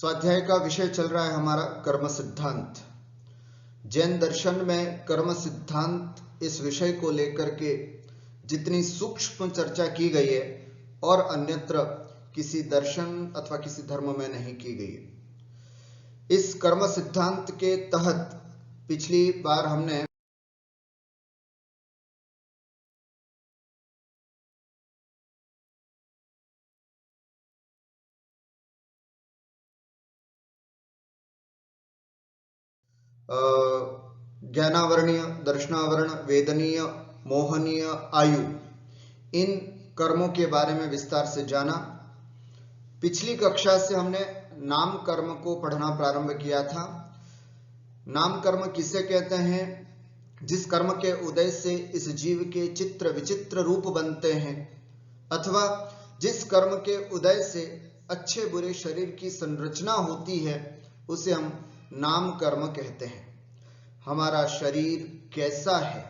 स्वाध्याय का विषय चल रहा है हमारा कर्म सिद्धांत। जैन दर्शन में कर्म सिद्धांत इस विषय को लेकर के जितनी सूक्ष्म चर्चा की गई है और अन्यत्र किसी दर्शन अथवा किसी धर्म में नहीं की गई है। इस कर्म सिद्धांत के तहत पिछली बार हमने ज्ञानावरणीय, दर्शनावरण, वेदनीय, मोहनीय, आयु, इन कर्मों के बारे में विस्तार से जाना। पिछली कक्षा से हमने नाम कर्म को पढ़ना प्रारंभ किया था। नाम कर्म किसे कहते हैं? जिस कर्म के उदय से इस जीव के चित्र विचित्र रूप बनते हैं, अथवा जिस कर्म के उदय से अच्छे बुरे शरीर की संरचना होती है, उसे हम नाम कर्म कहते हैं। हमारा शरीर कैसा है,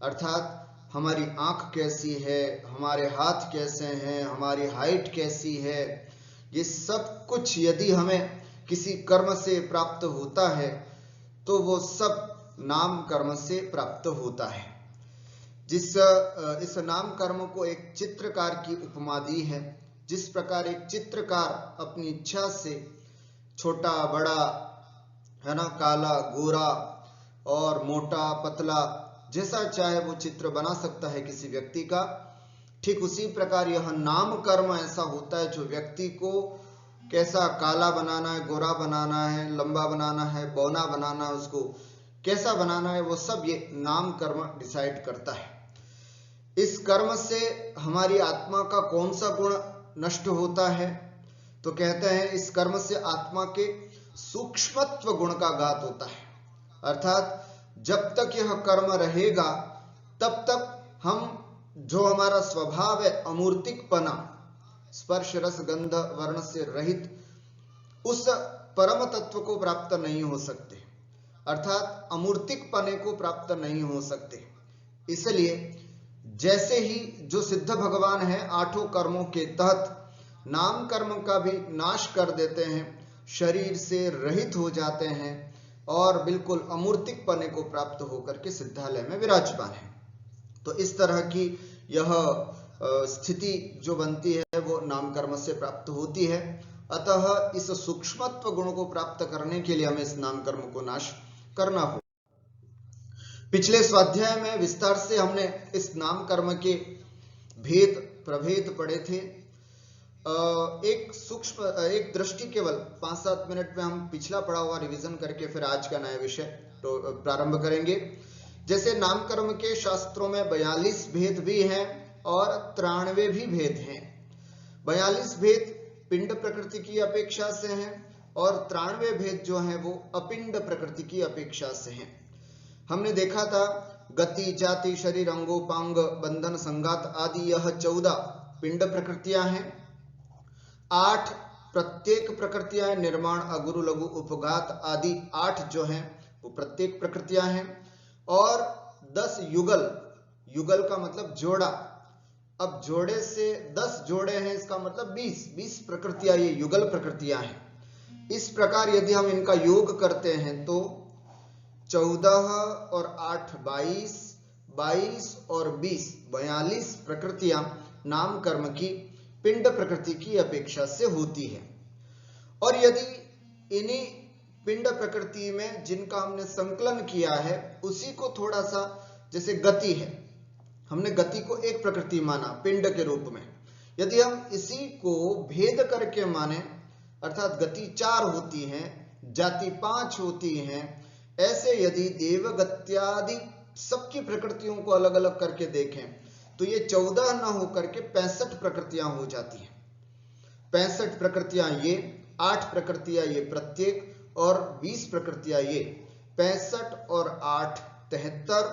अर्थात हमारी आंख कैसी है, हमारे हाथ कैसे हैं, हमारी हाइट कैसी है, ये सब कुछ यदि हमें किसी कर्म से प्राप्त होता है तो वो सब नाम कर्म से प्राप्त होता है। इस नाम कर्म को एक चित्रकार की उपमा दी है। जिस प्रकार एक चित्रकार अपनी इच्छा से छोटा बड़ा, है ना, काला गोरा और मोटा पतला, जैसा चाहे वो चित्र बना सकता है किसी व्यक्ति का, ठीक उसी प्रकार यह नाम कर्म ऐसा होता है जो व्यक्ति को कैसा काला बनाना है, गोरा बनाना है, लंबा बनाना है, बौना बनाना है, उसको कैसा बनाना है, वो सब ये नाम कर्म डिसाइड करता है। इस कर्म से हमारी आत्मा का कौन सा गुण नष्ट होता है? तो कहते हैं इस कर्म से आत्मा के सूक्ष्मत्व गुण का घात होता है। अर्थात जब तक यह कर्म रहेगा तब तक हम, जो हमारा स्वभाव है अमूर्तिकपना, स्पर्श रस गंध वर्ण से रहित, उस परम तत्व को प्राप्त नहीं हो सकते, अर्थात अमूर्तिकपने को प्राप्त नहीं हो सकते। इसलिए जैसे ही जो सिद्ध भगवान है आठों कर्मों के तहत नाम कर्म का भी नाश कर देते हैं, शरीर से रहित हो जाते हैं और बिल्कुल अमूर्तिक पने को प्राप्त होकर के सिद्धालय में विराजमान है। तो इस तरह की यह स्थिति जो बनती है वो नाम कर्म से प्राप्त होती है। अतः इस सूक्ष्मत्व गुण को प्राप्त करने के लिए हमें इस नाम कर्म को नाश करना होगा। पिछले स्वाध्याय में विस्तार से हमने इस नाम कर्म के भेद प्रभेद पढ़े थे। एक दृष्टि केवल 5-7 मिनट में हम पिछला पढ़ा हुआ रिवीजन करके फिर आज का नया विषय तो प्रारंभ करेंगे। जैसे नाम कर्म के शास्त्रों में 42 भेद भी हैं और 93 भी भेद हैं। 42 भेद पिंड प्रकृति की अपेक्षा से हैं और 93 भेद जो हैं वो अपिंड प्रकृति की अपेक्षा से हैं। हमने देखा था गति, जाति, शरीर, अंगोपांग, बंधन, संघात आदि यह 14 पिंड प्रकृतियां हैं। 8 प्रत्येक प्रकृतियां, निर्माण, अगुरु, लघु, उपघात आदि 8 जो हैं वो प्रत्येक प्रकृतियां हैं। और 10 युगल, युगल का मतलब जोड़ा। अब जोड़े से 10 जोड़े हैं, इसका मतलब 20 प्रकृतियां ये युगल प्रकृतियां हैं। इस प्रकार यदि हम इनका योग करते हैं तो 14 और 8 22, 22 और 20 42 प्रकृतियां नाम कर्म की पिंड प्रकृति की अपेक्षा से होती है। और यदि इन्हीं पिंड प्रकृति में जिनका हमने संकलन किया है उसी को थोड़ा सा, जैसे गति है, हमने गति को एक प्रकृति माना पिंड के रूप में, यदि हम इसी को भेद करके माने, अर्थात गति 4 होती हैं, जाति 5 होती हैं, ऐसे यदि देवगत्यादि सबकी प्रकृतियों को अलग अलग करके देखें तो ये 14 न होकर के 65 प्रकृतियां हो जाती हैं। 65 प्रकृतियां ये, 8 प्रकृतियां ये प्रत्येक और 20 प्रकृतियां ये। 65 और 8 73,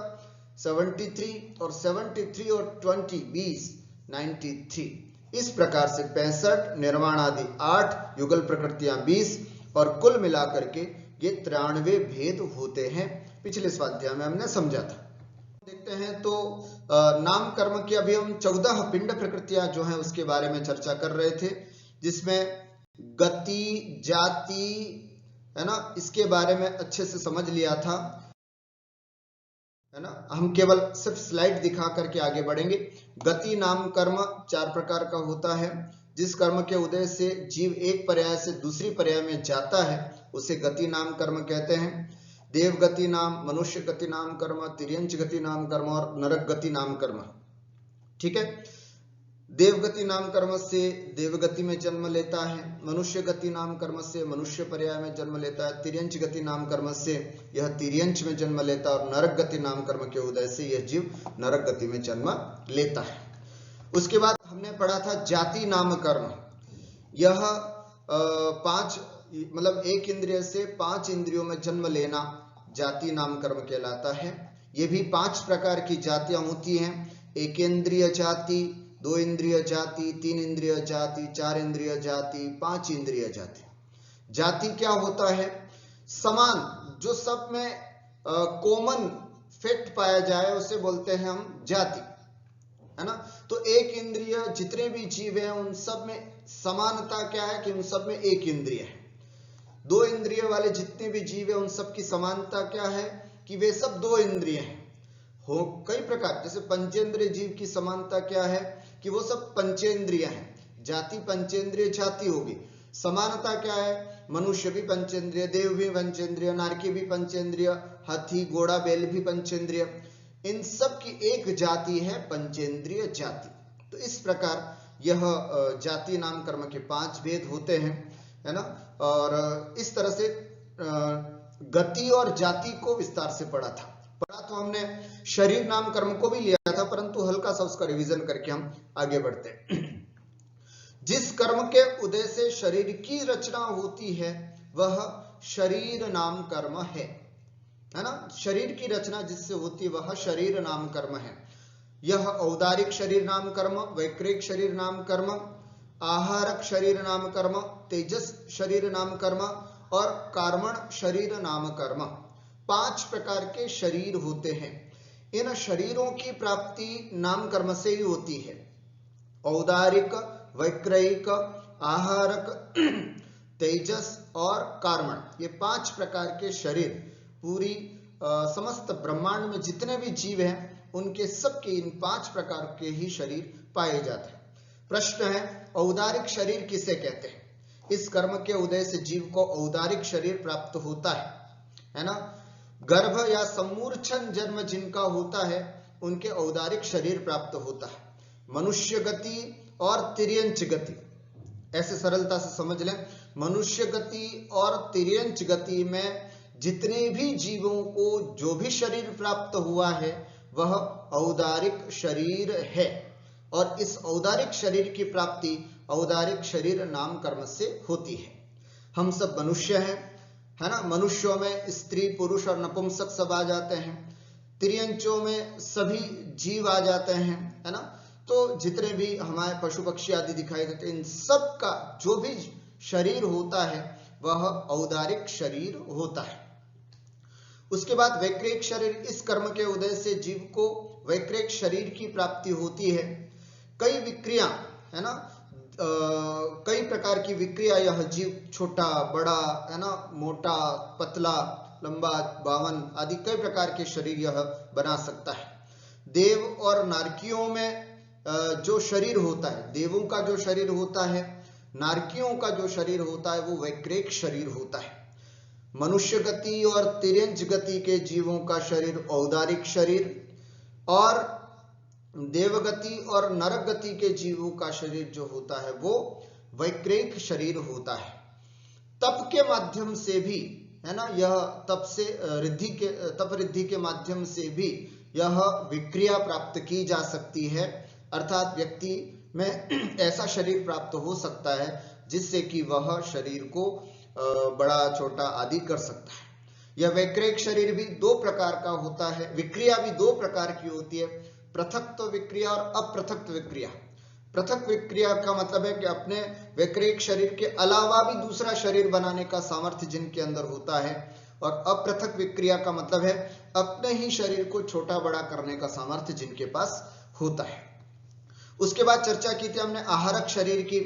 73 और 73 और 20 20 93। इस प्रकार से 65, निर्माण आदि 8, युगल प्रकृतियां 20 और कुल मिलाकर के ये 93 भेद होते हैं। पिछले स्वाध्याय में हमने समझा था। देखते हैं तो नाम कर्म की अभी हम 14 पिंड प्रकृतियां जो हैं उसके बारे में चर्चा कर रहे थे, जिसमें गति, जाति, है ना, इसके बारे में अच्छे से समझ लिया था, है ना। हम केवल सिर्फ स्लाइड दिखा करके आगे बढ़ेंगे। गति नाम कर्म 4 प्रकार का होता है। जिस कर्म के उदय से जीव एक पर्याय से दूसरी पर्याय में जाता है उसे गति नाम कर्म कहते हैं। देव गति नाम, मनुष्य गति नाम कर्म, तिर्यंच गति नाम कर्म और नरक गति नाम कर्म। ठीक है। देवगति नाम कर्म से देवगति में जन्म लेता है, मनुष्य गति नाम कर्म से मनुष्य पर्याय में जन्म लेता है, तिर्यंच गति नाम कर्म से यह तिर्यंच में जन्म लेता है और नरक गति नाम कर्म के उदय से यह जीव नरक गति में जन्म लेता है। उसके बाद हमने पढ़ा था जाति नाम कर्म। यह 5 मतलब 1 इंद्रिय से 5 इंद्रियों में जन्म लेना जाति नाम कर्म कहलाता है। ये भी 5 प्रकार की जातियां होती हैं। 1 इंद्रिय जाति, 2 इंद्रिय जाति, 3 इंद्रिय जाति, 4 इंद्रिय जाति, 5 इंद्रिय जाति। जाति क्या होता है? समान, जो सब में कॉमन फैक्ट पाया जाए उसे बोलते हैं हम जाति, है ना। तो 1 इंद्रिय जितने भी जीव हैं उन सब में समानता क्या है कि उन सब में 1 इंद्रिय है। 2 इंद्रिय वाले जितने भी जीव हैं उन सब की समानता क्या है कि वे सब 2 इंद्रिय हैं। हो कई प्रकार, जैसे पंचेंद्रिय जीव की समानता क्या है कि वो सब पंचेंद्रिय हैं। जाति पंचेंद्रिय जाति होगी। समानता क्या है? मनुष्य भी पंचेंद्रिय, देव भी पंचेंद्रिय, नारकी भी पंचेंद्रिय, हाथी, घोड़ा, बैल भी पंचेंद्रिय। इन सब की एक जाति है पंचेंद्रिय जाति। तो इस प्रकार यह जाति नाम कर्म के 5 भेद होते हैं, है ना। और इस तरह से गति और जाति को विस्तार से पढ़ा तो हमने शरीर नाम कर्म को भी लिया था, परंतु हल्का सा उसका रिवीजन करके हम आगे बढ़ते हैं। जिस कर्म के उदय से शरीर की रचना होती है वह शरीर नाम कर्म है ना। शरीर की रचना जिससे होती है वह शरीर नाम कर्म है। यह औदारिक शरीर नाम कर्म, वैक्रिक शरीर नाम कर्म, आहारक शरीर नाम कर्म, तेजस शरीर नाम कर्म और कार्मण शरीर नाम कर्म, 5 प्रकार के शरीर होते हैं। इन शरीरों की प्राप्ति नाम कर्म से ही होती है। औदारिक, वैक्रयिक, आहारक, तेजस और कार्मण, ये 5 प्रकार के शरीर पूरी समस्त ब्रह्मांड में जितने भी जीव हैं उनके सबके इन 5 प्रकार के ही शरीर पाए जाते हैं। प्रश्न है, औदारिक शरीर किसे कहते हैं? इस कर्म के उदय से जीव को औदारिक शरीर प्राप्त होता है ना। गर्भ या सम्मूर्छन जन्म जिनका होता है उनके औदारिक शरीर प्राप्त होता है। मनुष्य गति और तिर्यंच गति, ऐसे सरलता से समझ लें। मनुष्य गति और तिर्यंच गति में जितने भी जीवों को जो भी शरीर प्राप्त हुआ है वह औदारिक शरीर है और इस औदारिक शरीर की प्राप्ति औदारिक शरीर नाम कर्म से होती है। हम सब मनुष्य हैं, है ना। मनुष्यों में स्त्री, पुरुष और नपुंसक सब आ जाते हैं। तिर्यंचों में सभी जीव आ जाते हैं, है ना। तो जितने भी हमारे पशु पक्षी आदि दिखाई देते हैं इन सब का जो भी शरीर होता है वह औदारिक शरीर होता है। उसके बाद वैक्रिक शरीर, इस कर्म के उदय से जीव को वैक्रिक शरीर की प्राप्ति होती है। कई विक्रिया, है ना, कई प्रकार की विक्रिया यह जीव, छोटा, बड़ा, है ना, मोटा, पतला, लंबा, बावन आदि कई प्रकार के शरीर यह बना सकता है। देव और नारकियों में जो शरीर होता है, देवों का जो शरीर होता है, नारकियों का जो शरीर होता है वो वैक्रिक शरीर होता है। मनुष्य गति और तिर्यंच गति के जीवों का शरीर औदारिक शरीर और देवगति और नरक गति के जीवों का शरीर जो होता है वो वैक्रिक शरीर होता है। तप के माध्यम से भी, है ना, यह तप रिद्धि के माध्यम से भी यह विक्रिया प्राप्त की जा सकती है, अर्थात व्यक्ति में ऐसा शरीर प्राप्त हो सकता है जिससे कि वह शरीर को बड़ा, छोटा आदि कर सकता है। यह वैक्रिक शरीर भी 2 प्रकार का होता है। विक्रिया भी 2 प्रकार की होती है, पृथक्त्व विक्रिया और अपृथक्त्व विक्रिया। पृथक विक्रिया का मतलब है कि अपने वैक्रिक शरीर के अलावा भी दूसरा शरीर बनाने का सामर्थ्य जिनके अंदर होता है, और अपृथक विक्रिया का मतलब है अपने ही शरीर को छोटा बड़ा करने का सामर्थ्य जिनके पास होता है। उसके बाद चर्चा की थी हमने आहारक शरीर की।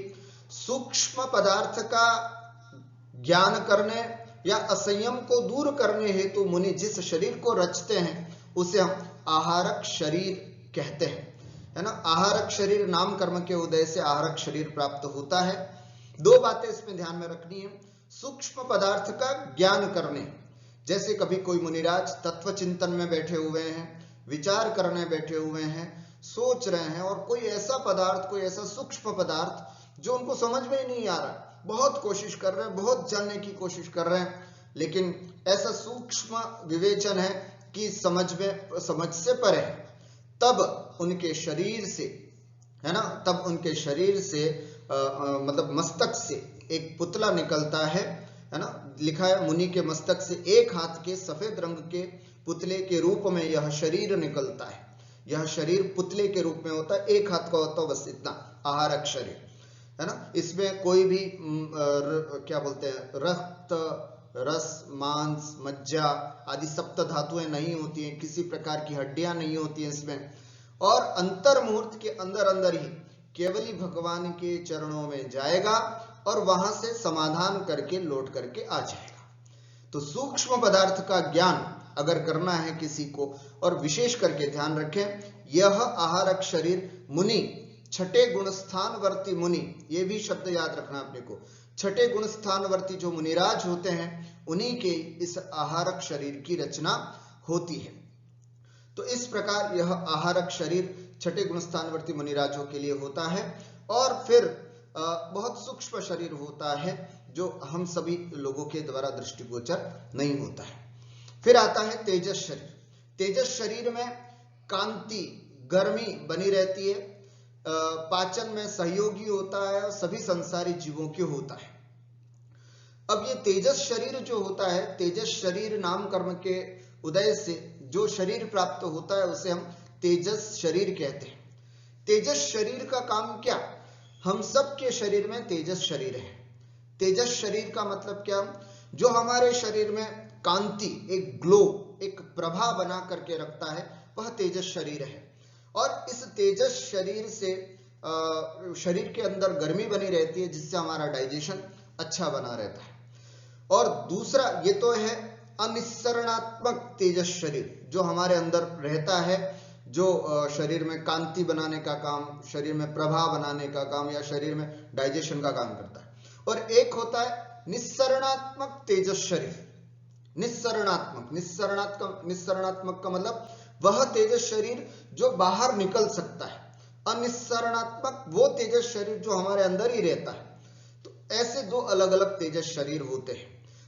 सूक्ष्म पदार्थ का ज्ञान करने या असंयम को दूर करने हेतु मुनि जिस शरीर को रचते हैं उसे हम आहारक शरीर कहते हैं, है ना। आहारक शरीर नाम कर्म के उदय से आहारक शरीर प्राप्त होता है। दो बातें इसमें ध्यान में रखनी है। सूक्ष्म पदार्थ का ज्ञान करने, जैसे कभी कोई मुनिराज तत्व चिंतन में बैठे हुए हैं, विचार करने बैठे हुए हैं, सोच रहे हैं और कोई ऐसा पदार्थ, कोई ऐसा सूक्ष्म पदार्थ जो उनको समझ में ही नहीं आ रहा, बहुत कोशिश कर रहे हैं, बहुत जानने की कोशिश कर रहे हैं, लेकिन ऐसा सूक्ष्म विवेचन है कि समझ से परे है, तब उनके शरीर से, है ना, तब उनके शरीर से मतलब मस्तक से एक पुतला निकलता है ना। लिखा है मुनि के मस्तक से एक हाथ के सफेद रंग के पुतले के रूप में यह शरीर निकलता है। यह शरीर पुतले के रूप में होता है, एक हाथ का होता है, बस इतना, आहारक शरीर, है ना। इसमें कोई भी क्या बोलते हैं, रक्त, रस, मांस, मज्जा आदि सप्त धातुएं नहीं होती हैं, किसी प्रकार की हड्डियां नहीं होती हैं इसमें, और अंतर मुहूर्त के अंदर अंदर ही केवली भगवान के चरणों में जाएगा और वहां से समाधान करके लौट करके आ जाएगा। तो सूक्ष्म पदार्थ का ज्ञान अगर करना है किसी को, और विशेष करके ध्यान रखें, यह आहारक शरीर मुनि, छठे गुण स्थानवर्ती मुनि, ये भी शब्द याद रखना अपने को, छठे गुण स्थानवर्ती जो मुनिराज होते हैं उन्हीं के इस आहारक शरीर की रचना होती है। तो इस प्रकार यह आहारक शरीर छठे गुण स्थानवर्ती मुनिराजों के लिए होता है। और फिर बहुत सूक्ष्म शरीर होता है जो हम सभी लोगों के द्वारा दृष्टिगोचर नहीं होता है। फिर आता है तेजस शरीर। तेजस शरीर में कांति, गर्मी बनी रहती है, पाचन में सहयोगी होता है और सभी संसारी जीवों के होता है। अब ये तेजस शरीर जो होता है, तेजस शरीर नाम कर्म के उदय से जो शरीर प्राप्त होता है उसे हम तेजस शरीर कहते हैं। तेजस शरीर का काम क्या? हम सब के शरीर में तेजस शरीर है। तेजस शरीर का मतलब क्या? जो हमारे शरीर में कांति, एक ग्लो, एक प्रभा बना करके रखता है, वह तेजस शरीर है। और इस तेजस शरीर से शरीर के अंदर गर्मी बनी रहती है, जिससे हमारा डाइजेशन अच्छा बना रहता है। और दूसरा ये तो है अनिस्सरणात्मक तेजस शरीर, जो हमारे अंदर रहता है, जो शरीर में कांति बनाने का काम, शरीर में प्रभा बनाने का काम, या शरीर में डाइजेशन का काम करता है। और एक होता है निस्सरणात्मक तेजस शरीर। निस्सरणात्मक का मतलब वह तेजस शरीर जो बाहर निकल सकता है। अनिस्सरणात्मक वो तेजस शरीर जो हमारे अंदर ही रहता है। तो ऐसे दो अलग अलग तेजस शरीर होते हैं।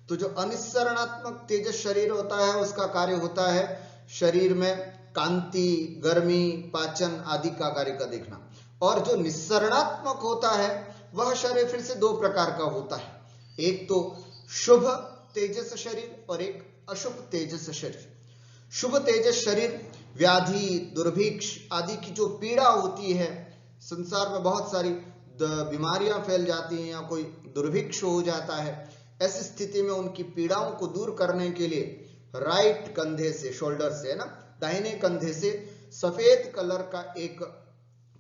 तो जो अनिस्सरणात्मक तेजस शरीर होता है उसका कार्य होता है शरीर में कांति, गर्मी, पाचन आदि का कार्य का देखना। और जो निस्सरणात्मक होता है वह शरीर फिर से दो प्रकार का होता है, एक तो शुभ तेजस शरीर और एक अशुभ तेजस शरीर। शुभ तेजस शरीर व्याधि, दुर्भिक्ष आदि की जो पीड़ा होती है, संसार में बहुत सारी बीमारियां फैल जाती हैं या कोई दुर्भिक्ष हो जाता है, ऐसी स्थिति में उनकी पीड़ाओं को दूर करने के लिए राइट कंधे से, शोल्डर से, है ना, दाहिने कंधे से सफेद कलर का एक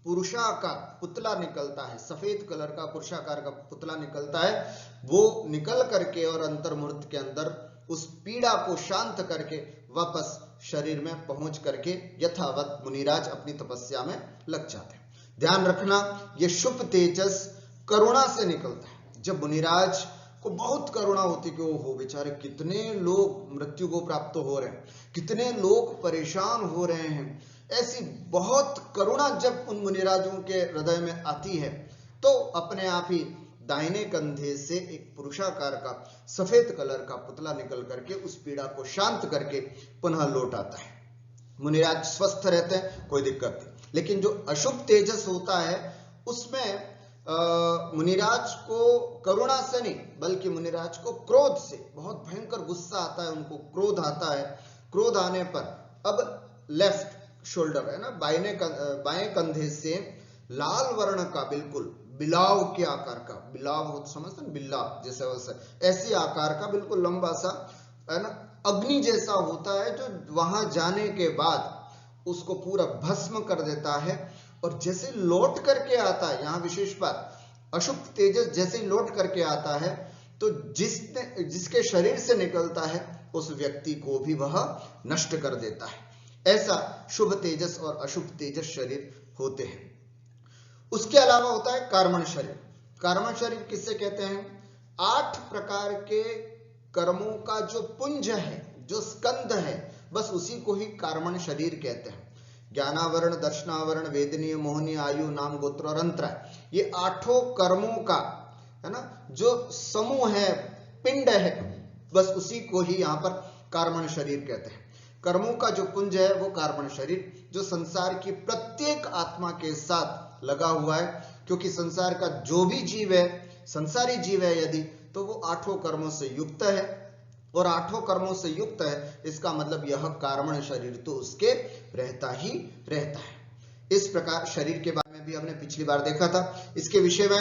पुरुषाकार पुतला निकलता है। सफेद कलर का पुरुषाकार का पुतला निकलता है। वो निकल करके और अंतर्मुहूर्त के अंदर उस पीड़ा को शांत करके वापस शरीर में पहुंच करके यथावत मुनिराज अपनी तपस्या में लग जाते हैं। ध्यान रखना, ये शुभ तेजस करुणा से निकलता है। जब मुनिराज को बहुत करुणा होती कि ओहो बेचारे कितने लोग मृत्यु को प्राप्त हो रहे हैं, कितने लोग परेशान हो रहे हैं, ऐसी बहुत करुणा जब उन मुनिराजों के हृदय में आती है, तो अपने आप ही दाहिने कंधे से एक पुरुषाकार का सफेद कलर का पुतला निकल करके उस पीड़ा को शांत करके पुनः लौट आता है। मुनिराज स्वस्थ रहते हैं, कोई दिक्कत नहीं। लेकिन जो अशुभ तेजस होता है उसमें मुनिराज को करुणा से नहीं बल्कि मुनिराज को क्रोध से, बहुत भयंकर गुस्सा आता है, उनको क्रोध आता है। क्रोध आने पर अब लेफ्ट शोल्डर, है ना, बाएं कंधे से लाल वर्ण का, बिल्कुल बिलाव के आकार का, बिलाव हो समझते हैं, बिल्ला जैसे वैसे, ऐसी आकार का बिल्कुल लंबा सा, है ना, अग्नि जैसा होता है, जो वहां जाने के बाद उसको पूरा भस्म कर देता है। और जैसे लौट करके आता है, यहां विशेष बात, अशुभ तेजस जैसे ही लौट करके आता है तो जिसके शरीर से निकलता है उस व्यक्ति को भी वह नष्ट कर देता है। ऐसा शुभ तेजस और अशुभ तेजस शरीर होते हैं। उसके अलावा होता है कार्मण शरीर। कार्मण शरीर किससे कहते हैं? 8 प्रकार के कर्मों का जो पुंज है, जो स्कंद है, बस उसी को ही कार्मण शरीर कहते हैं। ज्ञानावरण, दर्शनावरण, वेदनीय, मोहनीय, आयु, नाम, गोत्र और अंतरा, ये 8 कर्मों का, है ना, जो समूह है, पिंड है, बस उसी को ही यहाँ पर कार्मण शरीर कहते हैं। कर्मों का जो पुंज है वो कार्मण शरीर, जो संसार की प्रत्येक आत्मा के साथ लगा हुआ है, क्योंकि संसार का जो भी जीव है, संसारी जीव है यदि, तो वो 8 कर्मों से युक्त है, और 8 कर्मों से युक्त है, इसका मतलब यह कार्मण शरीर तो उसके रहता ही रहता है। इस प्रकार शरीर के बारे में भी हमने पिछली बार देखा था। इसके विषय में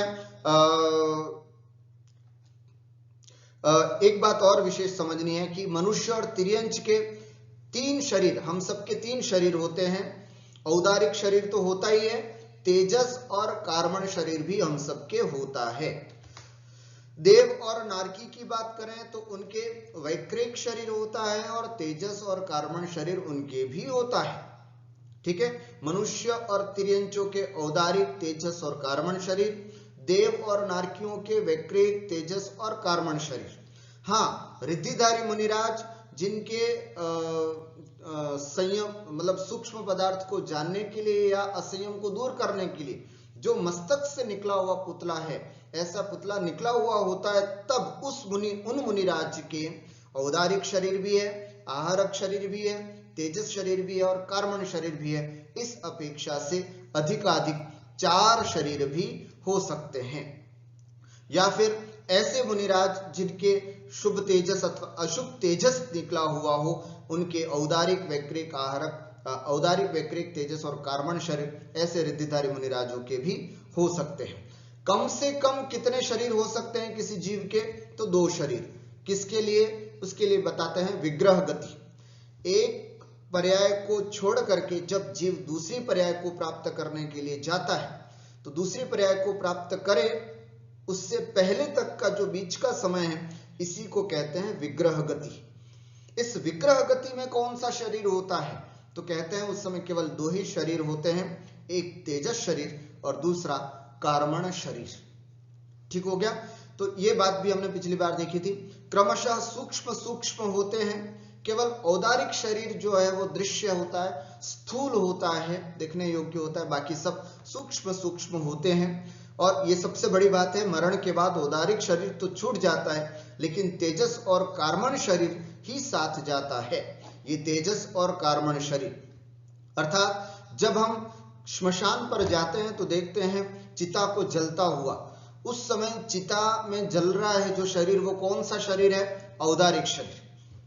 एक बात और विशेष समझनी है कि मनुष्य और तिर्यंच के 3 शरीर, हम सबके 3 शरीर होते हैं। औदारिक शरीर तो होता ही है, तेजस और कार्मण शरीर भी हम सबके होता है। देव और नारकी की बात करें तो उनके वैक्रिक शरीर होता है और तेजस और कार्मण शरीर उनके भी होता है। ठीक है, मनुष्य और तिर्यंचों के औदारिक, तेजस और कार्मण शरीर, देव और नारकियों के वैक्रिक, तेजस और कार्मण शरीर। हाँ, रिद्धिधारी मुनिराज जिनके संयम मतलब सूक्ष्म पदार्थ को जानने के लिए या असंयम को दूर करने के लिए जो मस्तक से निकला हुआ पुतला है, ऐसा पुतला निकला हुआ होता है, तब उन मुनिराज के औदारिक शरीर भी है, आहारक शरीर भी है, तेजस शरीर भी है और कार्मण शरीर भी है। इस अपेक्षा से अधिकाधिक 4 शरीर भी हो सकते हैं। या फिर ऐसे मुनिराज जिनके शुभ तेजस अथवा अशुभ तेजस निकला हुआ हो, उनके औदारिक, वैक्रिक, आहारक, औदारिक, वैक्रिक, तेजस और कार्मण शरीर, ऐसे रिद्धिधारी मुनिराजों के भी हो सकते हैं। कम से कम कितने शरीर हो सकते हैं किसी जीव के? तो 2 शरीर। किसके लिए? उसके लिए बताते हैं विग्रह गति। एक पर्याय को छोड़ करके जब जीव दूसरी पर्याय को प्राप्त करने के लिए जाता है, तो दूसरी पर्याय को प्राप्त करे उससे पहले तक का जो बीच का समय है, इसी को कहते हैं विग्रह गति। इस विग्रह गति में कौन सा शरीर होता है? तो कहते हैं उस समय केवल 2 ही शरीर होते हैं, एक तेजस शरीर और दूसरा कार्मण शरीर। ठीक हो गया? तो ये बात भी हमने पिछली बार देखी थी। क्रमशः सूक्ष्म सूक्ष्म होते हैं। केवल औदारिक शरीर जो है वो दृश्य होता है, स्थूल होता है, देखने योग्य होता है, बाकी सब सूक्ष्म सूक्ष्म होते हैं। और ये सबसे बड़ी बात है, मरण के बाद औदारिक शरीर तो छूट जाता है, लेकिन तेजस और कार्मण शरीर ही साथ जाता है। ये तेजस और कार्मण शरीर, अर्थात जब हम श्मशान पर जाते हैं तो देखते हैं चिता को जलता हुआ, उस समय चिता में जल रहा है जो शरीर, वो कौन सा शरीर है? औदारिक शरीर,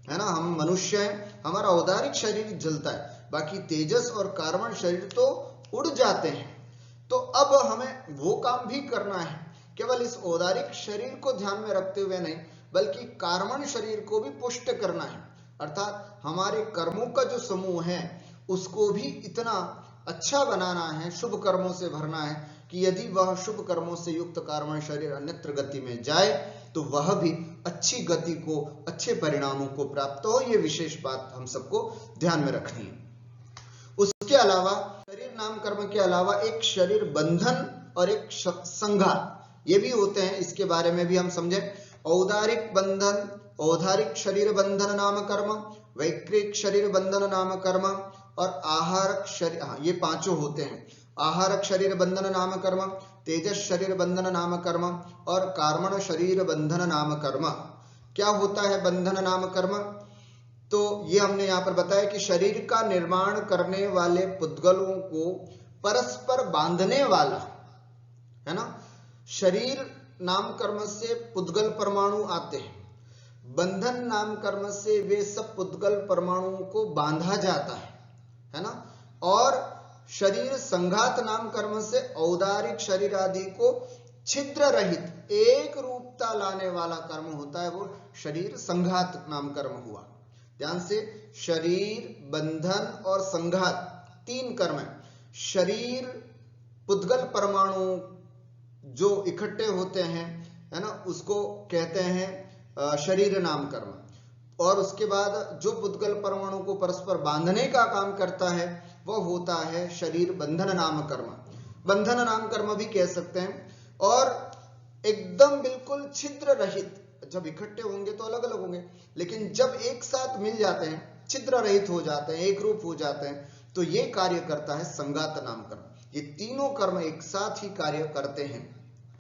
है ना। हम मनुष्य हैं, हमारा औदारिक शरीर जलता है, बाकी तेजस और कार्मण शरीर तो उड़ जाते हैं। तो अब हमें वो काम भी करना है, केवल इस औदारिक शरीर को ध्यान में रखते हुए नहीं, बल्कि कार्मण शरीर को भी पुष्ट करना है। अर्थात हमारे कर्मों का जो समूह है उसको भी इतना अच्छा बनाना है, शुभ कर्मों से भरना है कि यदि वह शुभ कर्मों से युक्त कार्मण शरीर अन्यत्र गति में जाए तो वह भी अच्छी गति को, अच्छे परिणामों को प्राप्त हो। ये विशेष बात हम सबको ध्यान में रखनी है। उसके अलावा शरीर नाम कर्म के अलावा एक शरीर बंधन और एक संघात, ये भी होते हैं। इसके बारे में भी हम समझे। औदारिक बंधन, औदारिक शरीर बंधन नाम कर्म, वैक्रिक शरीर बंधन नाम कर्म और आहारक शरीर, ये 5 होते हैं। आहारक शरीर बंधन नाम कर्म, तेजस शरीर बंधन नाम कर्म और कार्मण शरीर बंधन नाम कर्म। क्या होता है बंधन नाम कर्म? तो ये हमने यहाँ पर बताया कि शरीर का निर्माण करने वाले पुद्गलों को परस्पर बांधने वाला, है ना। शरीर नाम कर्म से पुद्गल परमाणु आते हैं, बंधन नाम कर्म से वे सब पुद्गल परमाणुओं को बांधा जाता है ना। और शरीर संघात नाम कर्म से औदारिक शरीर आदि को छिद्र रहित एक रूपता लाने वाला कर्म होता है, वो शरीर संघात नाम कर्म हुआ। ध्यान से, शरीर, बंधन और संघात 3 कर्म है। शरीर पुद्गल परमाणु जो इकट्ठे होते हैं, है ना, उसको कहते हैं शरीर नाम कर्म। और उसके बाद जो पुद्गल परमाणु को परस्पर बांधने का काम करता है वह होता है शरीर बंधन नाम कर्म, बंधन नाम कर्म भी कह सकते हैं। और एकदम बिल्कुल छिद्र रहित, जब इकट्ठे होंगे तो अलग अलग होंगे, लेकिन जब एक साथ मिल जाते हैं, छिद्र रहित हो जाते हैं, एक रूप हो जाते हैं, तो ये कार्य करता है संघात नाम कर्म। ये तीनों कर्म एक साथ ही कार्य करते हैं।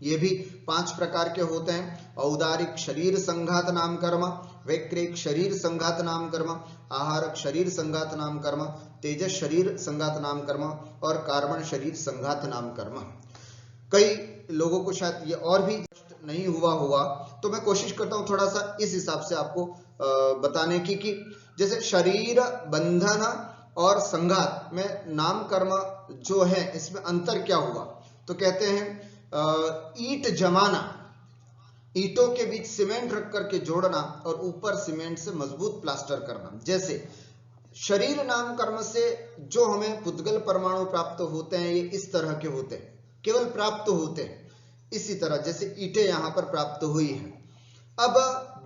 ये भी 5 प्रकार के होते हैं। औदारिक शरीर संघात नाम कर्म, वैक्रिक शरीर संघात नाम कर्म, आहारक शरीर संघात नाम कर्म, तेजस शरीर संघात नाम कर्म और कार्बन शरीर संघात नाम कर्म। कई लोगों को शायद ये और भी नहीं हुआ होगा, तो मैं कोशिश करता हूं थोड़ा सा इस हिसाब से आपको बताने की कि जैसे शरीर बंधन और संघात में नाम कर्म जो है इसमें अंतर क्या हुआ। तो कहते हैं ईंट जमाना, ईंटों के बीच सीमेंट रख करके जोड़ना और ऊपर सीमेंट से मजबूत प्लास्टर करना। जैसे शरीर नाम कर्म से जो हमें पुद्गल परमाणु प्राप्त होते हैं ये इस तरह के होते हैं, केवल प्राप्त होते हैं। इसी तरह जैसे ईंटें यहां पर प्राप्त हुई है। अब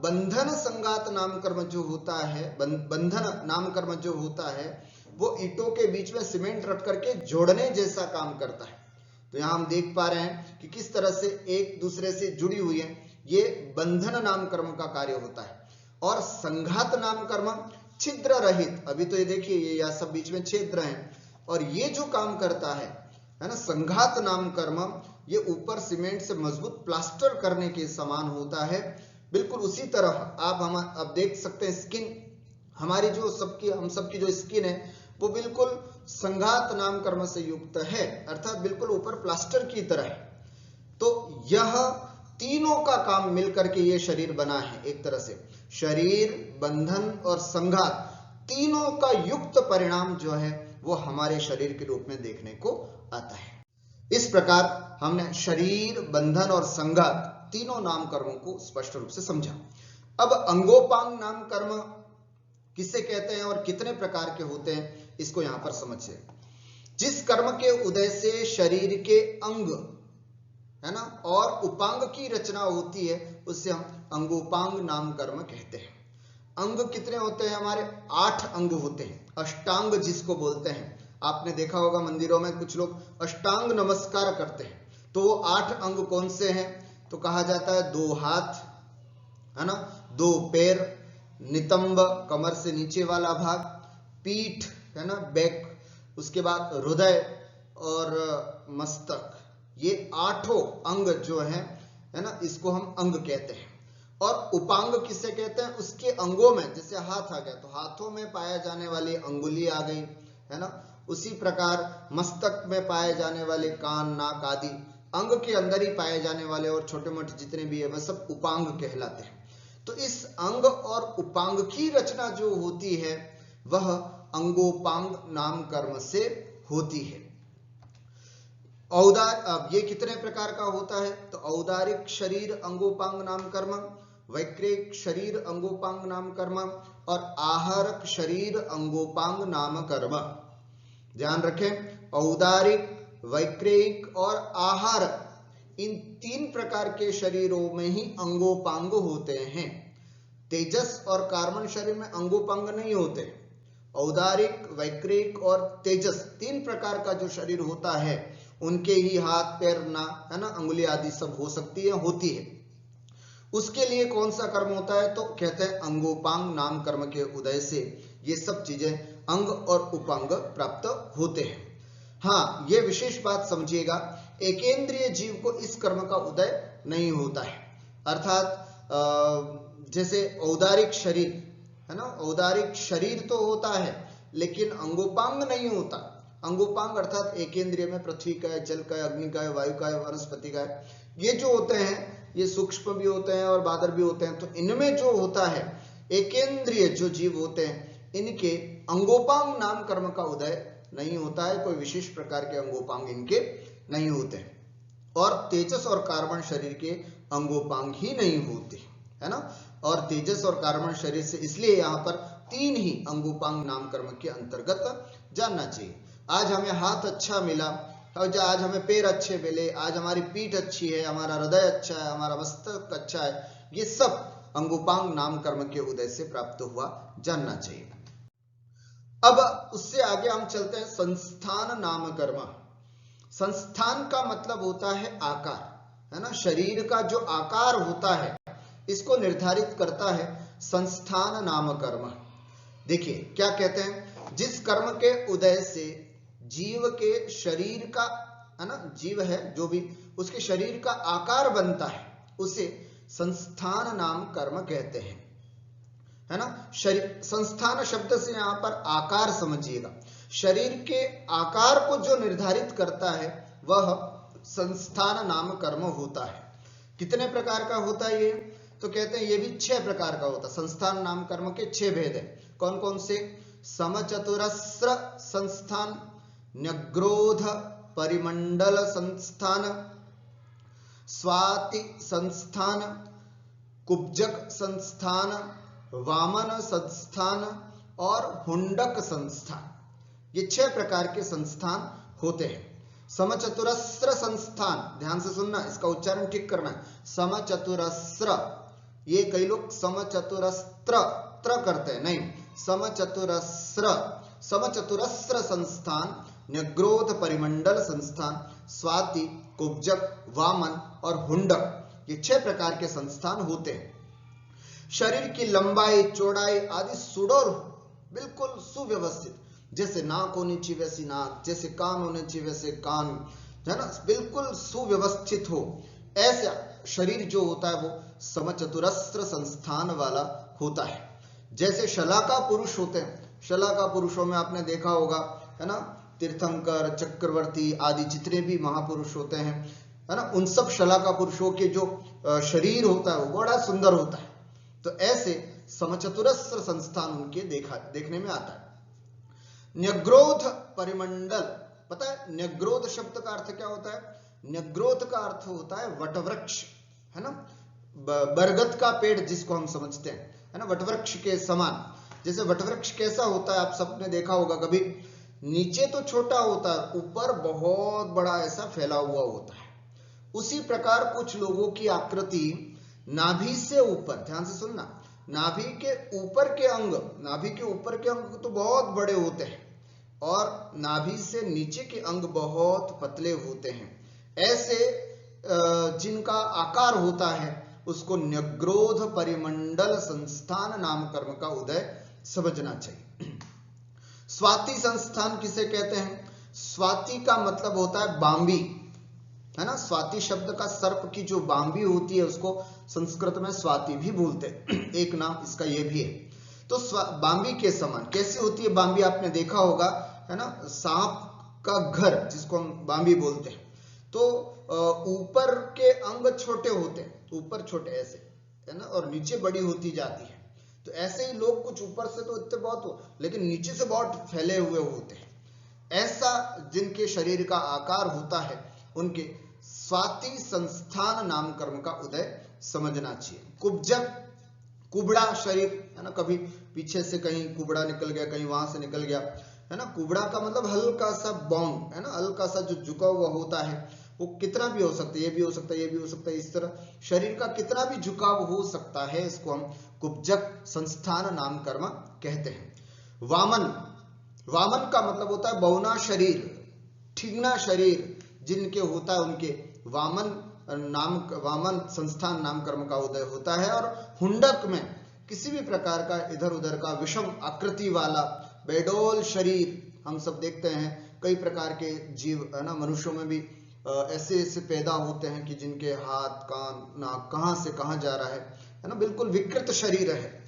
बंधन संघात नाम कर्म जो होता है, बंधन नाम कर्म जो होता है वो ईंटों के बीच में सीमेंट रख करके जोड़ने जैसा काम करता है। तो यहां हम देख पा रहे हैं कि किस तरह से एक दूसरे से जुड़ी हुई है, ये बंधन नाम कर्म का कार्य होता है। और संघात नाम कर्म छिद्र रहित, अभी तो ये देखिए ये या सब बीच में छिद्र हैं, और ये जो काम करता है ना, संघात नाम कर्म, ये ऊपर सीमेंट से मजबूत प्लास्टर करने के समान होता है। बिल्कुल उसी तरह आप हम अब देख सकते हैं स्किन, हमारी जो सबकी हम सबकी जो स्किन है वो बिल्कुल संघात नाम कर्म से युक्त है, अर्थात बिल्कुल ऊपर प्लास्टर की तरह है। तो यह तीनों का काम मिलकर के ये शरीर बना है। एक तरह से शरीर, बंधन और संघात तीनों का युक्त परिणाम जो है वो हमारे शरीर के रूप में देखने को आता है। इस प्रकार हमने शरीर, बंधन और संघात तीनों नाम कर्मों को स्पष्ट रूप से समझा। अब अंगोपांग नाम कर्म किसे कहते हैं और कितने प्रकार के होते हैं इसको यहां पर समझिए। जिस कर्म के उदय से शरीर के अंग, है ना, और उपांग की रचना होती है उससे हम अंगोपांग नाम कर्म कहते हैं। अंग कितने होते हैं हमारे? 8 अंग होते हैं, अष्टांग जिसको बोलते हैं। आपने देखा होगा मंदिरों में कुछ लोग अष्टांग नमस्कार करते हैं, तो वो 8 अंग कौन से हैं? तो कहा जाता है 2 हाथ, है ना, 2 पैर, नितंब कमर से नीचे वाला भाग, पीठ, है ना, बैक, उसके बाद हृदय और मस्तक, ये 8 अंग जो है ना, इसको हम अंग कहते हैं। और उपांग किसे कहते हैं? उसके अंगों में, जैसे हाथ आ गया तो हाथों में पाया जाने वाली अंगुली आ गई, है ना, उसी प्रकार मस्तक में पाए जाने वाले कान, नाक आदि अंग के अंदर ही पाए जाने वाले और छोटे मोटे जितने भी है वह सब उपांग कहलाते हैं। तो इस अंग और उपांग की रचना जो होती है वह अंगोपांग नाम कर्म से होती है। अब ये कितने प्रकार का होता है? तो औदारिक शरीर अंगोपांग नाम कर्म, वैक्रिक शरीर अंगोपांग नाम कर्म और आहारक शरीर अंगोपांग नाम कर्म। ध्यान रखें, औदारिक, वैक्रिक और आहारक, इन 3 प्रकार के शरीरों में ही अंगोपांग होते हैं। तेजस और कार्बन शरीर में अंगोपांग नहीं होते। औदारिक, वैक्रिक और तेजस 3 प्रकार का जो शरीर होता है उनके ही हाथ, पैर, ना, है ना, अंगुली आदि सब हो सकती है, होती है। उसके लिए कौन सा कर्म होता है? तो कहते हैं अंगोपांग नाम कर्म के उदय से ये सब चीजें अंग और उपांग प्राप्त होते हैं। हाँ, ये विशेष बात समझिएगा, एकेंद्रिय जीव को इस कर्म का उदय नहीं होता है। अर्थात जैसे औदारिक शरीर, है ना, औदारिक शरीर तो होता है लेकिन अंगोपांग नहीं होता। अंगोपांग अर्थात एकेंद्रिय में पृथ्वी का है, जल का है, अग्नि का है, वायु का है, वनस्पति का है, ये जो होते हैं ये सूक्ष्म भी होते हैं और बादर भी होते हैं। तो इनमें जो होता है एकेंद्रिय जो जीव होते हैं इनके अंगोपांग नाम कर्म का उदय नहीं होता है, कोई विशेष प्रकार के अंगोपांग इनके नहीं होते। और तेजस और कार्बन शरीर के अंगोपांग ही नहीं होते, है ना। और तेजस और कार्बन शरीर से इसलिए यहाँ पर 3 ही अंगोपांग नाम कर्म के अंतर्गत जानना चाहिए। आज हमें हाथ अच्छा मिला और जो आज हमें पैर अच्छे मिले, आज हमारी पीठ अच्छी है, हमारा हृदय अच्छा है, हमारा मस्तक अच्छा है, ये सब अंगोपांग नाम कर्म के उदय से प्राप्त हुआ जानना चाहिए। अब उससे आगे हम चलते हैं संस्थान नाम कर्म। संस्थान का मतलब होता है आकार, है ना, शरीर का जो आकार होता है इसको निर्धारित करता है संस्थान नाम कर्म। देखिए क्या कहते हैं, जिस कर्म के उदय से जीव के शरीर का, है ना, जीव है जो भी, उसके शरीर का आकार बनता है उसे संस्थान नाम कर्म कहते हैं, है ना। शरीर, संस्थान शब्द से यहां पर आकार समझिएगा, शरीर के आकार को जो निर्धारित करता है वह संस्थान नाम कर्म होता है। कितने प्रकार का होता है ये, तो कहते हैं ये भी 6 प्रकार का होता है। संस्थान नाम कर्म के 6 भेद है। कौन कौन से, समचतुरस्र संस्थान, न्यग्रोध परिमंडल संस्थान, स्वाति संस्थान, कुब्जक संस्थान, वामन संस्थान और हुंडक संस्थान। ये 6 प्रकार के संस्थान होते हैं। समचतुरस्र संस्थान, ध्यान से सुनना, इसका उच्चारण ठीक करना है, समचतुरस्र। ये कई लोग समचतुरस्त्र त्र करते हैं, नहीं, समचतुरस्र। समचतुरस्र संस्थान, न्यग्रोध परिमंडल संस्थान, स्वाति, कुब्जक, वामन और हुंडक, ये 6 प्रकार के संस्थान होते हैं। शरीर की लंबाई चौड़ाई आदि सुडौल, बिल्कुल सुव्यवस्थित, जैसे नाक होनी चाहिए वैसी नाक, जैसे कान होने चाहिए वैसे कान, है ना, बिल्कुल सुव्यवस्थित हो, ऐसा शरीर जो होता है वो समचतुरस्र संस्थान वाला होता है। जैसे शलाका पुरुष होते हैं, शलाका पुरुषों में आपने देखा होगा, है ना, तीर्थंकर, चक्रवर्ती आदि जितने भी महापुरुष होते हैं, है ना, उन सब शलाका पुरुषों के जो शरीर होता है वो बड़ा सुंदर होता है। तो ऐसे समचतुरस्र संस्थान उनके देखने में आता है। न्यग्रोध परिमंडल, पता है न्यग्रोध शब्द का अर्थ क्या होता है, न्यग्रोध का अर्थ होता है वटवृक्ष, है ना, बरगद का पेड़ जिसको हम समझते हैं, है ना, वटवृक्ष के समान। जैसे वटवृक्ष कैसा होता है, आप सबने देखा होगा कभी, नीचे तो छोटा होता है, ऊपर बहुत बड़ा ऐसा फैला हुआ होता है। उसी प्रकार कुछ लोगों की आकृति नाभि से ऊपर, ध्यान से सुनना, नाभि के ऊपर के अंग, नाभि के ऊपर के अंग तो बहुत बड़े होते हैं और नाभि से नीचे के अंग बहुत पतले होते हैं। ऐसे जिनका आकार होता है उसको न्यग्रोध परिमंडल संस्थान नाम कर्म का उदय समझना चाहिए। स्वाति संस्थान किसे कहते हैं, स्वाति का मतलब होता है बांबी, है ना, स्वाति शब्द का सर्प की जो बांबी होती है उसको संस्कृत में स्वाति भी बोलते हैं, एक नाम इसका ये भी है। तो बांबी के समान कैसे होती है बांबी, आपने देखा होगा, है ना, सांप का घर जिसको हम बांबी बोलते हैं, तो ऊपर के अंग छोटे होते हैं, ऊपर छोटे ऐसे, है ना, और नीचे बड़ी होती जाती है। तो ऐसे ही लोग कुछ ऊपर से तो इतने बहुत हो, लेकिन नीचे से बहुत फैले हुए होते हैं। ऐसा जिनके शरीर का आकार होता है उनके स्वाति संस्थान नाम कर्म का उदय समझना चाहिए। कुब्जक, कुबड़ा शरीर, है ना, कभी पीछे से कहीं कुबड़ा निकल गया, कहीं वहां से निकल गया, है ना। कुबड़ा का मतलब हल्का सा बाउंड, है ना, हल्का सा जो झुका हुआ होता है, वो कितना भी हो सकता है, ये भी हो सकता है, ये भी हो सकता है, इस तरह शरीर का कितना भी झुकाव हो सकता है, इसको हम कुब्जक संस्थान नाम कर्म कहते हैं। वामन, वामन का मतलब होता है बौना शरीर, ठिगना शरीर जिनके होता है उनके वामन संस्थान नाम कर्म का उदय होता है। और हुंडक में किसी भी प्रकार का इधर उधर का विषम आकृति वाला बेडोल शरीर हम सब देखते हैं, कई प्रकार के जीव, है ना, मनुष्यों में भी ऐसे ऐसे पैदा होते हैं कि जिनके हाथ कान नाक कहां से कहां जा रहा है ना, बिल्कुल विकृत शरीर है।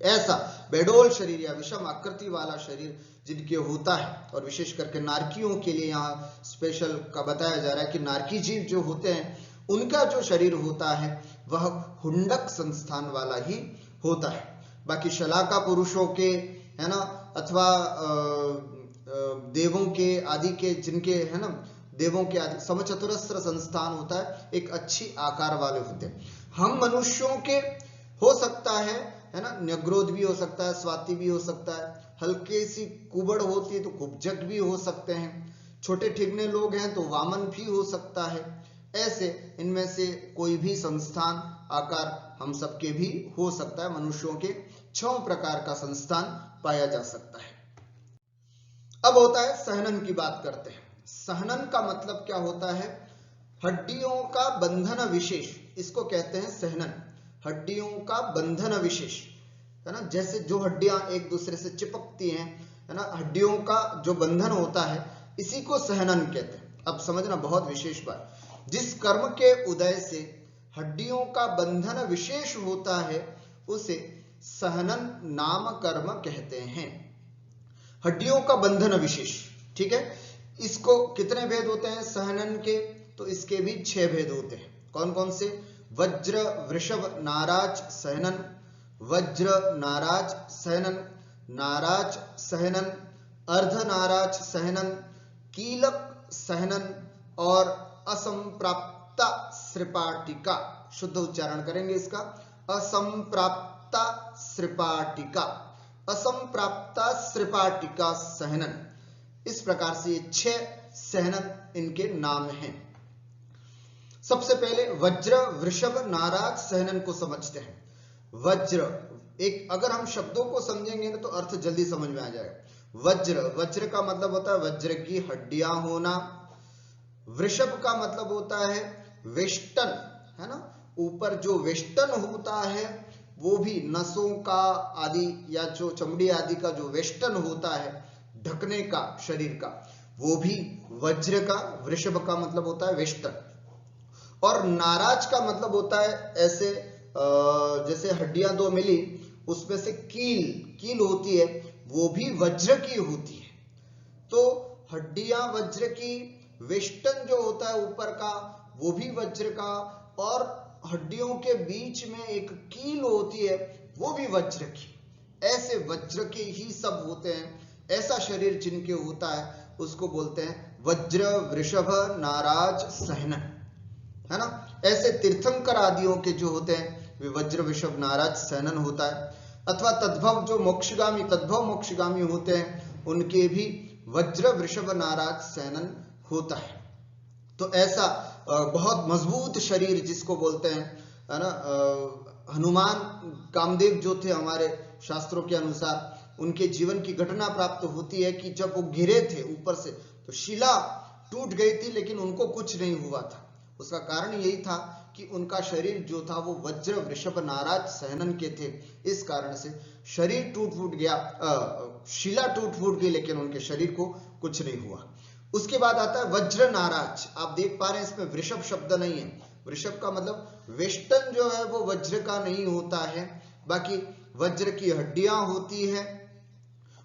ऐसा बेडोल शरीर या विषम आकृति वाला शरीर जिनके होता है, और विशेष करके नारकियों के लिए यहाँ स्पेशल का बताया जा रहा है कि नारकी जीव जो होते हैं उनका जो शरीर होता है वह हुंडक संस्थान वाला ही होता है। बाकी शलाका पुरुषों के, है ना, अथवा देवों के आदि के, जिनके, है ना, देवों के आदि समचतुरस्र संस्थान होता है, एक अच्छी आकार वाले होते हैं। हम मनुष्यों के हो सकता है ना, न्यग्रोध भी हो सकता है, स्वाति भी हो सकता है, हल्की सी कुबड़ होती है तो कुब्जक भी हो सकते हैं। छोटे ठिगने लोग हैं तो वामन भी हो सकता है। ऐसे इनमें से कोई भी संस्थान आकार हम सबके भी हो सकता है। मनुष्यों के 6 प्रकार का संस्थान पाया जा सकता है। अब होता है सहनन की बात करते हैं। सहनन का मतलब क्या होता है? हड्डियों का बंधन विशेष, इसको कहते हैं सहनन। हड्डियों का बंधन विशेष, है ना, जैसे जो हड्डियां एक दूसरे से चिपकती हैं, है ना, हड्डियों का जो बंधन होता है इसी को सहनन कहते हैं। अब समझना बहुत विशेष बात, जिस कर्म के उदय से हड्डियों का बंधन विशेष होता है उसे सहनन नाम कर्म कहते हैं। हड्डियों का बंधन विशेष, ठीक है। इसको कितने भेद होते हैं सहनन के? तो इसके भी 6 भेद होते हैं। कौन कौन से? वज्र वृषभ नाराज सहनन, वज्र नाराज सहनन, नाराज सहनन, अर्ध नाराज सहनन, कीलक सहनन और असंप्राप्ता श्रिपाटिका। शुद्ध उच्चारण करेंगे इसका, असंप्राप्ता श्रिपाटिका, असंप्राप्ता श्रिपाटिका सहनन। इस प्रकार से ये 6 सहनन इनके नाम हैं। सबसे पहले वज्र वृषभ नाराज सहनन को समझते हैं। वज्र, एक अगर हम शब्दों को समझेंगे ना तो अर्थ जल्दी समझ में आ जाएगा। वज्र, वज्र का मतलब होता है वज्र की हड्डियां होना। वृषभ का मतलब होता है वेष्टन, है ना, ऊपर जो वेष्टन होता है वो भी नसों का आदि या जो चमड़ी आदि का जो वेष्टन होता है ढकने का शरीर का, वो भी वज्र का, वृषभ का मतलब होता है वेष्टन। और नाराज का मतलब होता है ऐसे जैसे हड्डियां 2 मिली उसमें से कील होती है, वो भी वज्र की होती है। तो हड्डियां वज्र की, वेष्टन जो होता है ऊपर का वो भी वज्र का, और हड्डियों के बीच में एक कील होती है वो भी वज्र की। ऐसे वज्र के ही सब होते हैं। ऐसा शरीर जिनके होता है उसको बोलते हैं वज्र वृषभ नाराज सहनन, है ना। ऐसे तीर्थंकर आदियों के जो होते हैं वे वज्र वृषभ नाराज सहनन होता है। अथवा तद्भव जो मोक्षगामी, तद्भव मोक्षगामी होते हैं उनके भी वज्र वृषभ नाराज सहनन होता है। तो ऐसा बहुत मजबूत शरीर जिसको बोलते हैं, है ना, हनुमान कामदेव जो थे हमारे शास्त्रों के अनुसार, उनके जीवन की घटना प्राप्त होती है कि जब वो गिरे थे ऊपर से तो शिला टूट गई थी लेकिन उनको कुछ नहीं हुआ था। उसका कारण यही था कि उनका शरीर जो था वो वज्र वृषभ नाराज सहनन के थे। इस कारण से शरीर टूट फूट गया, शिला टूट फूट गई लेकिन उनके शरीर को कुछ नहीं हुआ। उसके बाद आता है वज्र नाराज। आप देख पा रहे हैं इसमें वृषभ शब्द नहीं है। वृषभ का मतलब वेष्टन जो है वो वज्र का नहीं होता है, बाकी वज्र की हड्डियां होती है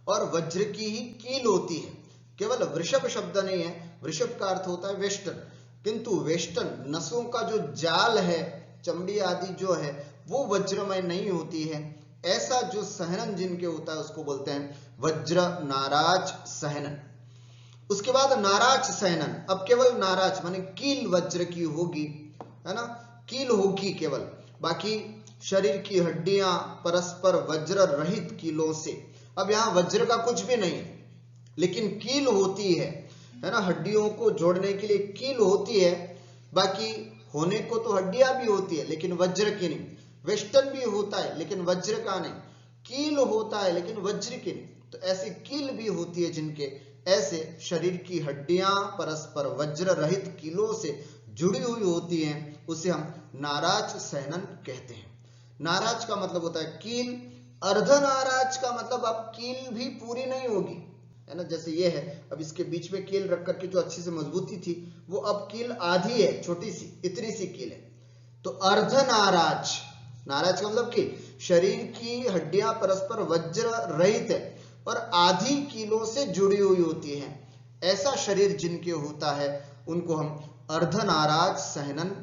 और वज्र की ही कील होती है। केवल वृषभ शब्द नहीं है, वृषभ का अर्थ होता है वेष्टन, किंतु वेष्टन नसों का जो जाल है, चमड़ी आदि जो है वो वज्रमय नहीं होती है। ऐसा जो सहनन जिनके होता है उसको बोलते हैं वज्र नाराज सहनन। उसके बाद नाराज सहनन। अब केवल नाराज माने कील वज्र की होगी, है ना, कील होगी केवल, बाकी शरीर की हड्डियां परस्पर वज्र रहित कीलों से। अब यहाँ वज्र का कुछ भी नहीं लेकिन कील होती है ना, हड्डियों को जोड़ने के लिए कील होती है। बाकी होने को तो हड्डियां भी होती है लेकिन वज्र की नहीं। वेष्टन भी होता है लेकिन वज्र का नहीं। कील होता है लेकिन वज्र की नहीं। तो ऐसी कील भी होती है जिनके, ऐसे शरीर की हड्डियां परस्पर वज्र रहित कीलों से जुड़ी हुई होती हैं, उसे हम नाराज सहनन कहते हैं। नाराज का मतलब होता है कील। अर्ध नाराज का मतलब अब कील भी पूरी नहीं होगी, है ना, जैसे ये है, अब इसके बीच में कील रख करके जो अच्छी से मजबूती थी वो अब कील आधी है, छोटी सी इतनी सी कील है। तो अर्ध नाराज, नाराज का मतलब कील, शरीर की हड्डियां परस्पर वज्र रहित है और आधी कीलों से जुड़ी हुई होती हैं। ऐसा शरीर जिनके होता है उनको हम अर्धनाराज सहनन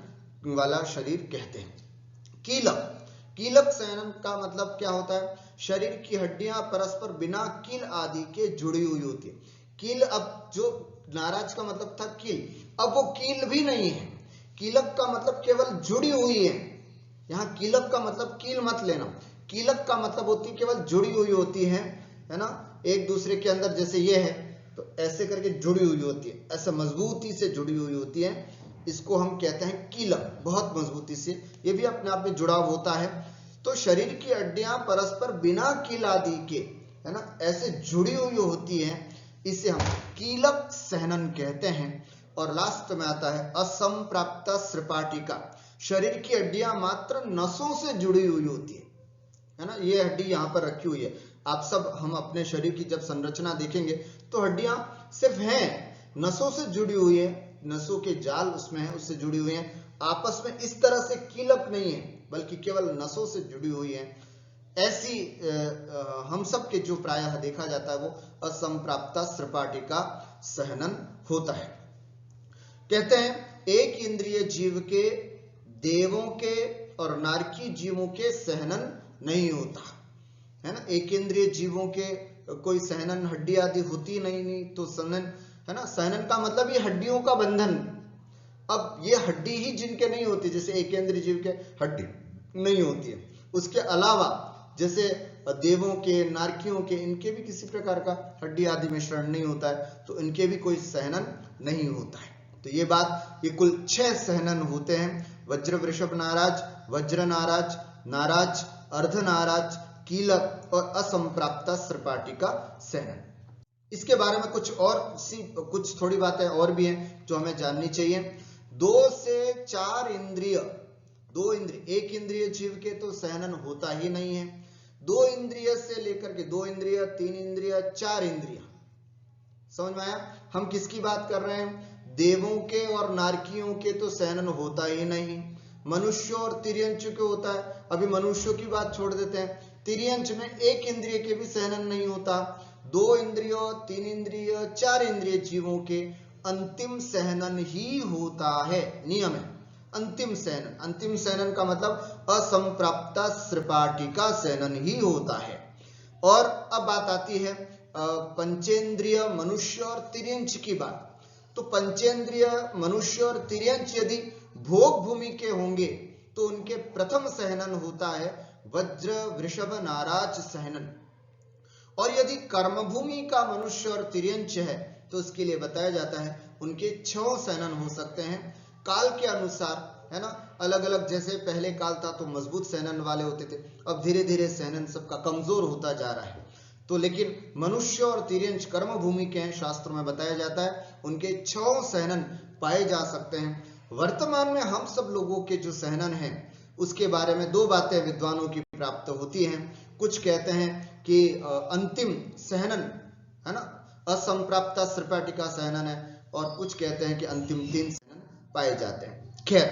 वाला शरीर कहते हैं। कीलक, कीलक सहनन का मतलब क्या होता है? शरीर की हड्डियां परस्पर बिना कील आदि के जुड़ी हुई होती है। कील, अब जो नाराज का मतलब था कील, अब वो कील भी नहीं है। कीलक का मतलब केवल जुड़ी हुई है। यहाँ कीलक का मतलब कील मत लेना, कीलक का मतलब होती है केवल जुड़ी हुई होती है ना, एक दूसरे के अंदर। जैसे ये है, तो ऐसे करके जुड़ी हुई होती है, ऐसे मजबूती से जुड़ी हुई होती है, इसको हम कहते हैं कीलक, बहुत मजबूती से, ये भी अपने आप में जुड़ाव होता है। तो शरीर की हड्डियां परस्पर बिना कील आदि के, है ना, ऐसे जुड़ी हुई होती है, इसे हम कीलक सहनन कहते हैं। और लास्ट में आता है असंप्राप्त सृपाटिका, शरीर की हड्डियां मात्र नसों से जुड़ी हुई होती है ना, ये हड्डी यहाँ पर रखी हुई है। आप सब हम अपने शरीर की जब संरचना देखेंगे तो हड्डियां सिर्फ हैं, नसों से जुड़ी हुई है, नसों के जाल उसमें है, उससे जुड़ी हुई है, आपस में इस तरह से कीलक नहीं है, बल्कि केवल नसों से जुड़ी हुई है। ऐसी हम सब के जो प्रायः देखा जाता है वो असंप्राप्त सृपाटिका सहनन होता है। कहते हैं एक इंद्रिय जीव के देवों के और नारकी जीवों के सहनन नहीं होता, है ना, एक इंद्रिय जीवों के कोई सहनन हड्डी आदि होती नहीं, तो सहनन, है ना, सहनन का मतलब ये हड्डियों का बंधन। अब ये हड्डी ही जिनके नहीं होती, जैसे एक इंद्रिय जीव के हड्डी नहीं होती है, उसके अलावा जैसे देवों के, नारकियों के, इनके भी किसी प्रकार का हड्डी आदि मिश्रण नहीं होता है, तो इनके भी कोई सहनन नहीं होता है। तो ये बात, ये कुल 6 सहनन होते हैं, वज्र वृषभ नाराज, वज्र नाराज, नाराज, अर्ध नाराज, कीलक और असंप्राप्त सृपाटिका सहनन। इसके बारे में कुछ थोड़ी बातें और भी हैं जो हमें जाननी चाहिए। 2 से 4 इंद्रिय, 2 इंद्रिय, एक इंद्रिय जीव के तो सहनन होता ही नहीं है। 2 इंद्रिय से लेकर के 2 इंद्रिय, 3 इंद्रिय, 4 इंद्रिय, समझ में आया? हम किसकी बात कर रहे हैं? देवों के और नारकियों के तो सहनन होता ही नहीं, मनुष्य और तिर्यंच के होता है। अभी मनुष्यों की बात छोड़ देते हैं, तिर्यंच में एक इंद्रिय के भी सहनन नहीं होता। 2 इंद्रियों, 3 इंद्रिय, 4 इंद्रिय जीवों के अंतिम सहनन ही होता है, नियम है अंतिम सहनन। अंतिम सहनन का मतलब असंप्राप्त सृपाटिका सहनन ही होता है। और अब बात आती है पंचेंद्रिय मनुष्य और तिर्यंच की बात। तो पंचेंद्रिय मनुष्य और तिर्यंच यदि भोग भूमि के होंगे तो उनके प्रथम सहनन होता है वज्र वृषभ नाराज सहनन। और यदि कर्मभूमि का मनुष्य और तिर्यंच है तो उसके लिए बताया जाता है उनके 6 सहनन हो सकते हैं, काल के अनुसार, है ना, अलग अलग। जैसे पहले काल था तो मजबूत सहनन वाले होते थे, अब धीरे धीरे सहनन सबका कमजोर होता जा रहा है। तो लेकिन मनुष्य और तिर्यंच कर्म भूमि के हैं, शास्त्रों में बताया जाता है उनके 6 सहनन पाए जा सकते हैं। वर्तमान में हम सब लोगों के जो सहनन हैं उसके बारे में 2 बातें विद्वानों की प्राप्त होती हैं। कुछ कहते हैं कि अंतिम सहनन, है ना, असंप्राप्त सृपाटिका सहनन है, और कुछ कहते हैं कि अंतिम 3 सहनन पाए जाते हैं। खैर,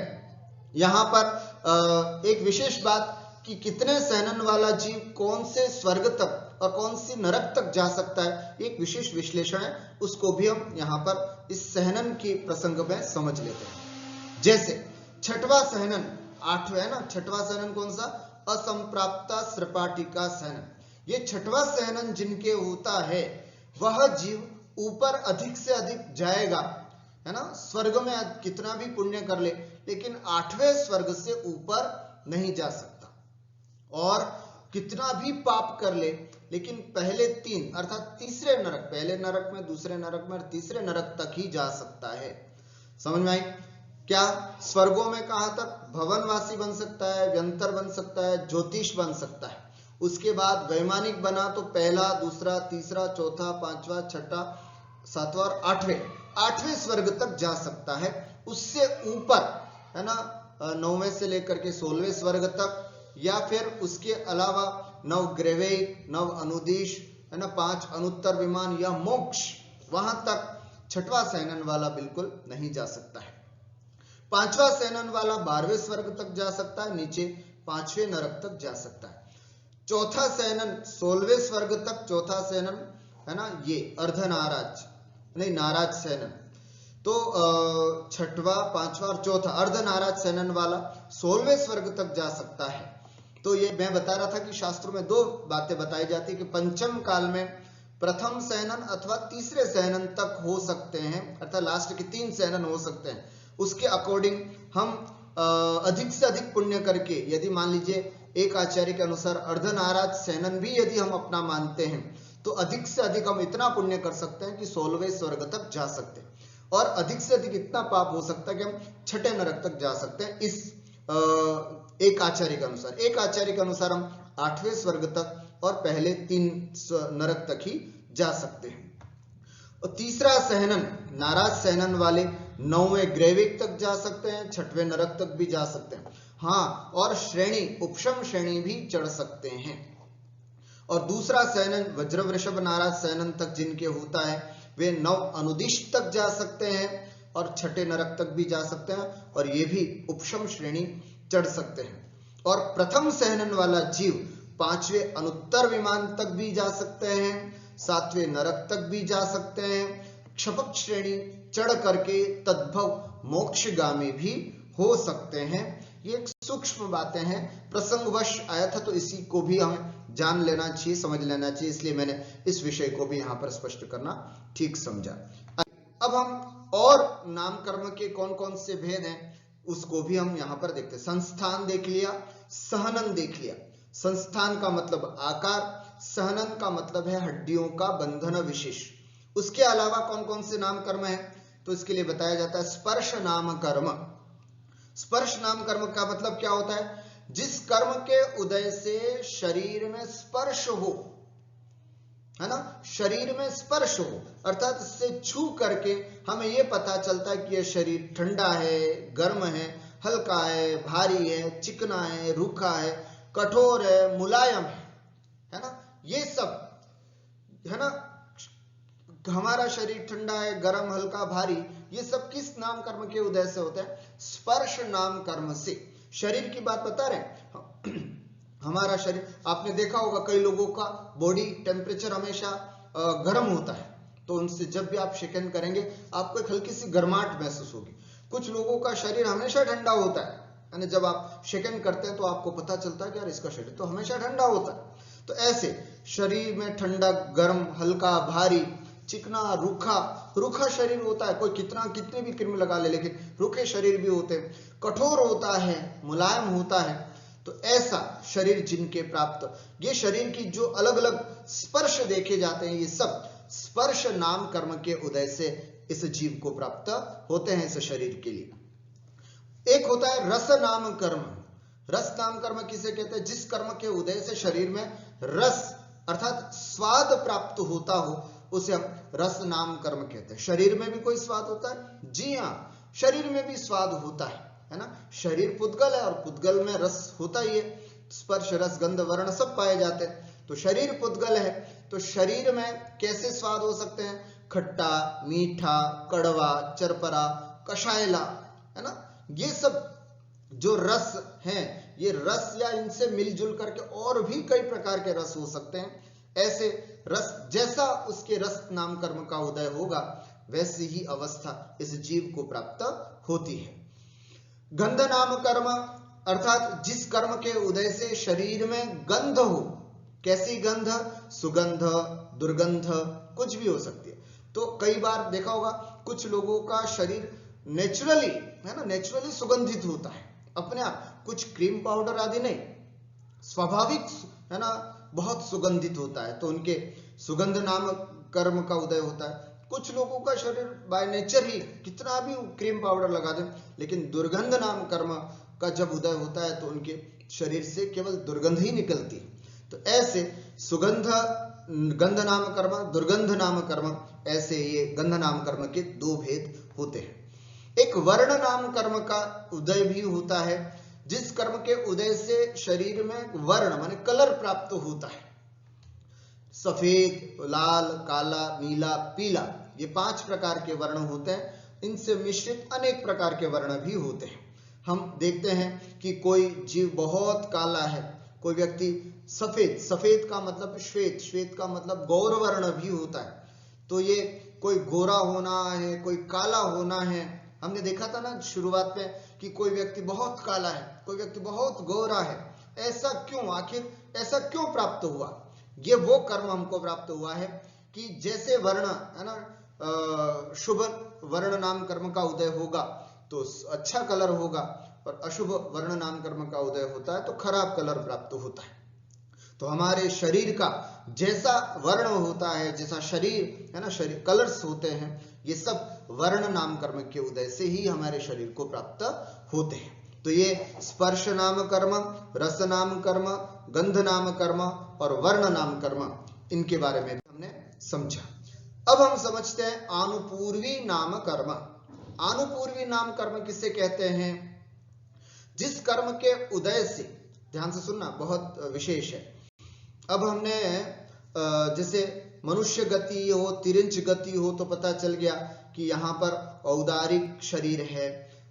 यहाँ पर एक विशेष बात कि कितने सहनन वाला जीव कौन से स्वर्ग तक और कौन सी नरक तक जा सकता है, एक विशेष विश्लेषण है, उसको भी हम यहाँ पर इस सहनन के प्रसंग में समझ लेते हैं। जैसे 6वां सहनन, 8वां है ना, 6वां सहनन कौन सा? असंप्राप्त सृपाटिका सहनन। ये 6वां सहनन जिनके होता है वह जीव ऊपर अधिक से अधिक जाएगा, है ना, स्वर्ग में कितना भी पुण्य कर ले लेकिन 8वें स्वर्ग से ऊपर नहीं जा सकता, और कितना भी पाप कर ले लेकिन पहले 3 अर्थात तीसरे नरक, पहले नरक में, दूसरे नरक में और तीसरे नरक तक ही जा सकता है। समझ में आई? क्या स्वर्गों में कहां तक? भवनवासी बन सकता है, व्यंतर बन सकता है, ज्योतिष बन सकता है। उसके बाद वैमानिक बना तो पहला, दूसरा, तीसरा, चौथा, 5वां, 6वां, 7वां और 8वें स्वर्ग तक जा सकता है। उससे ऊपर, है ना, 9वें से लेकर के 16वें स्वर्ग तक, या फिर उसके अलावा 9 ग्रेवैक, 9 अनुदिश, है ना, 5 अनुत्तर विमान या मोक्ष, वहां तक 6वां सहनन वाला बिल्कुल नहीं जा सकता है। 5वां सहनन वाला 12वें स्वर्ग तक जा सकता है, नीचे 5वें नरक तक जा सकता है। चौथा सहनन 16वें स्वर्ग तक, चौथा सहनन, है ना, ये अर्धनाराज नहीं, नाराज सहनन। तो 6वां, 5वां और चौथा अर्धनाराज सहनन वाला 16वें स्वर्ग तक जा सकता है। तो ये मैं बता रहा था कि शास्त्रों में 2 बातें बताई जाती है कि पंचम काल में प्रथम सहनन अथवा तीसरे सहनन तक हो सकते हैं, अर्थात लास्ट के 3 सहनन हो सकते हैं। उसके अकॉर्डिंग हम अधिक से अधिक पुण्य करके, यदि मान लीजिए एक आचार्य के अनुसार अर्धनाराज सहनन भी यदि हम अपना मानते हैं तो अधिक से अधिक हम इतना पुण्य कर सकते हैं कि 16वें स्वर्ग तक जा सकते हैं, और अधिक से अधिक इतना पाप हो सकता है कि हम 6ठे नरक तक जा सकते हैं। इस एक आचार्य के अनुसार, एक आचार्य के अनुसार हम 8वें स्वर्ग तक और पहले 3 नरक तक ही जा सकते हैं। और तीसरा सहनन, नाराज सहनन वाले 9वें ग्रेविक तक जा सकते हैं, 6ठवें नरक तक भी जा सकते हैं। हाँ, और श्रेणी उपशम श्रेणी भी चढ़ सकते हैं। और दूसरा सहनन वज्र वृषभ नाराज सहनन तक जिनके होता है वे 9 अनुदिष्ट तक जा सकते हैं और 6ठे नरक तक भी जा सकते हैं, और ये भी उपशम श्रेणी चढ़ सकते हैं। और प्रथम सहनन वाला जीव 5वें अनुत्तर विमान तक भी जा सकते हैं, 7वें नरक तक भी जा सकते हैं, क्षपक श्रेणी चढ़ करके तद्भव मोक्षगामी भी हो सकते हैं। ये एक सूक्ष्म बातें हैं, प्रसंगवश आया था तो इसी को भी हमें जान लेना चाहिए, समझ लेना चाहिए, इसलिए मैंने इस विषय को भी यहाँ पर स्पष्ट करना ठीक समझा। अब हम और नाम कर्म के कौन कौन से भेद हैं उसको भी हम यहाँ पर देखते हैं। संस्थान देख लिया, सहनन देख लिया। संस्थान का मतलब आकार, सहनन का मतलब है हड्डियों का बंधन विशेष। उसके अलावा कौन कौन से नाम कर्म है तो इसके लिए बताया जाता है स्पर्श नाम कर्म। स्पर्श नाम कर्म का मतलब क्या होता है? जिस कर्म के उदय से शरीर में स्पर्श हो, है ना, शरीर में स्पर्श हो, अर्थात इससे छू करके हमें यह पता चलता है कि यह शरीर ठंडा है, गर्म है, हल्का है, भारी है, चिकना है, रूखा है, कठोर है, मुलायम है ना, ये सब, है ना, हमारा शरीर ठंडा है, गर्म, हल्का, भारी, ये सब किस नाम कर्म के उदय से होता है? स्पर्श नाम कर्म से। शरीर की बात बता रहे हैं। हमारा शरीर, आपने देखा होगा कई लोगों का बॉडी टेम्परेचर हमेशा गर्म होता है, तो उनसे जब भी आप शेकन करेंगे आपको एक हल्की सी गर्माहट महसूस होगी। कुछ लोगों का शरीर हमेशा ठंडा होता है, यानी जब आप शेकन करते हैं तो आपको पता चलता है कि यार इसका शरीर तो हमेशा ठंडा होता है। तो ऐसे शरीर में ठंडक, गर्म, हल्का, भारी, चिकना, रूखा, रूखा शरीर होता है, कोई कितने भी क्रीम लगा ले, लेकिन रूखे शरीर भी होते हैं। कठोर होता है, मुलायम होता है। तो ऐसा शरीर जिनके प्राप्त, ये शरीर की जो अलग अलग स्पर्श देखे जाते हैं, ये सब स्पर्श नाम कर्म के उदय से इस जीव को प्राप्त होते हैं, इस शरीर के लिए। एक होता है रस नाम कर्म। रस नाम कर्म किसे कहते हैं? जिस कर्म के उदय से शरीर में रस अर्थात स्वाद प्राप्त होता हो, उसे हम रस नाम कर्म कहते हैं। शरीर में भी कोई स्वाद होता है? जी हाँ, शरीर में भी स्वाद होता है ना। शरीर पुद्गल है और पुद्गल में रस होता ही है। स्पर्श, रस, गंध, वर्ण सब पाए जाते हैं। तो शरीर पुद्गल है, तो शरीर में कैसे स्वाद हो सकते हैं? खट्टा, मीठा, कड़वा, चरपरा, कषायला, है ना। ये सब जो रस हैं, ये रस या इनसे मिलजुल करके और भी कई प्रकार के रस हो सकते हैं। ऐसे रस, जैसा उसके रस नाम कर्म का उदय होगा वैसी ही अवस्था इस जीव को प्राप्त होती है। गंध नाम कर्म अर्थात जिस कर्म के उदय से शरीर में गंध हो। कैसी गंध? सुगंध, दुर्गंध, कुछ भी हो सकती है। तो कई बार देखा होगा कुछ लोगों का शरीर नेचुरली, है ना, नेचुरली सुगंधित होता है अपने आप, कुछ क्रीम पाउडर आदि नहीं, स्वाभाविक, है ना, बहुत सुगंधित होता है, तो उनके सुगंध नाम कर्म का उदय होता है। कुछ लोगों का शरीर बाय नेचर ही कितना भी क्रीम पाउडर लगा दे, लेकिन दुर्गंध नाम कर्म का जब उदय होता है तो उनके शरीर से केवल दुर्गंध ही निकलती है। तो ऐसे सुगंध गंध नाम कर्म, दुर्गंध नाम कर्म, ऐसे ये गंध नाम कर्म के 2 भेद होते हैं। एक वर्ण नाम कर्म का उदय भी होता है, जिस कर्म के उदय से शरीर में वर्ण माने कलर प्राप्त होता है। सफेद, लाल, काला, नीला, पीला, ये 5 प्रकार के वर्ण होते हैं। इनसे मिश्रित अनेक प्रकार के वर्ण भी होते हैं। हम देखते हैं कि कोई जीव बहुत काला है, कोई व्यक्ति सफेद, सफेद का मतलब श्वेत, श्वेत का मतलब गौर वर्ण भी होता है। तो ये कोई गोरा होना है, कोई काला होना है। हमने देखा था ना शुरुआत में कि कोई व्यक्ति बहुत काला है, कोई व्यक्ति बहुत गोरा है। ऐसा क्यों? आखिर ऐसा क्यों प्राप्त हुआ? ये वो कर्म हमको प्राप्त हुआ है कि जैसे वर्ण, है ना, शुभ वर्ण नाम कर्म का उदय होगा तो अच्छा कलर होगा, और अशुभ वर्ण नाम कर्म का उदय होता है तो खराब कलर प्राप्त होता है। तो हमारे शरीर का जैसा वर्ण होता है, जैसा शरीर है ना, शरीर कलर्स होते हैं, ये सब वर्ण नाम कर्म के उदय से ही हमारे शरीर को प्राप्त होते हैं। तो ये स्पर्श नाम कर्म, रस नाम कर्म, गंध नाम कर्म और वर्ण नाम कर्म, इनके बारे में हमने समझा। अब हम समझते हैं आनुपूर्वी नाम कर्म। आनुपूर्वी नाम कर्म किसे कहते हैं? जिस कर्म के उदय से, ध्यान से सुनना, बहुत विशेष है। अब हमने जैसे मनुष्य गति हो, तिरिंच गति हो, तो पता चल गया कि यहाँ पर औदारिक शरीर है।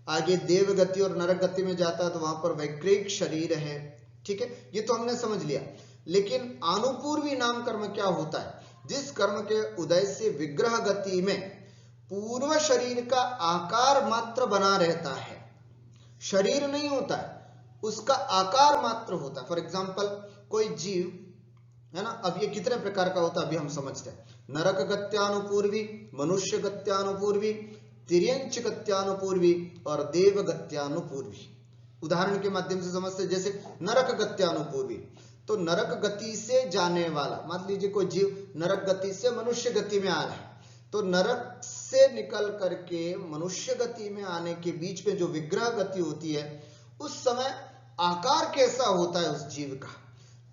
आगे देव गति और नरक गति में जाता है तो वहां पर वैक्रिक शरीर है। ठीक है, ये तो हमने समझ लिया। लेकिन आनुपूर्वी नाम कर्म क्या होता है? जिस कर्म के उदय से विग्रह गति में पूर्व शरीर का आकार मात्र बना रहता है, शरीर नहीं होता है, उसका आकार मात्र होता है। फॉर एग्जाम्पल कोई जीव है ना, अब ये कितने प्रकार का होता है अभी हम समझते हैं। नरक गत्यानुपूर्वी, मनुष्य गत्यानुपूर्वी, तिर्यंच गत्यानुपूर्वी और देव गत्यानुपूर्वी। उदाहरण के माध्यम से समझते हैं। जैसे नरक गत्यानुपूर्वी, तो नरक गति से जाने वाला, मान लीजिए कोई जीव नरक गति से मनुष्य गति में आ रहा है, तो नरक से निकल करके मनुष्य गति में आने के बीच में जो विग्रह गति होती है, उस समय आकार कैसा होता है उस जीव का?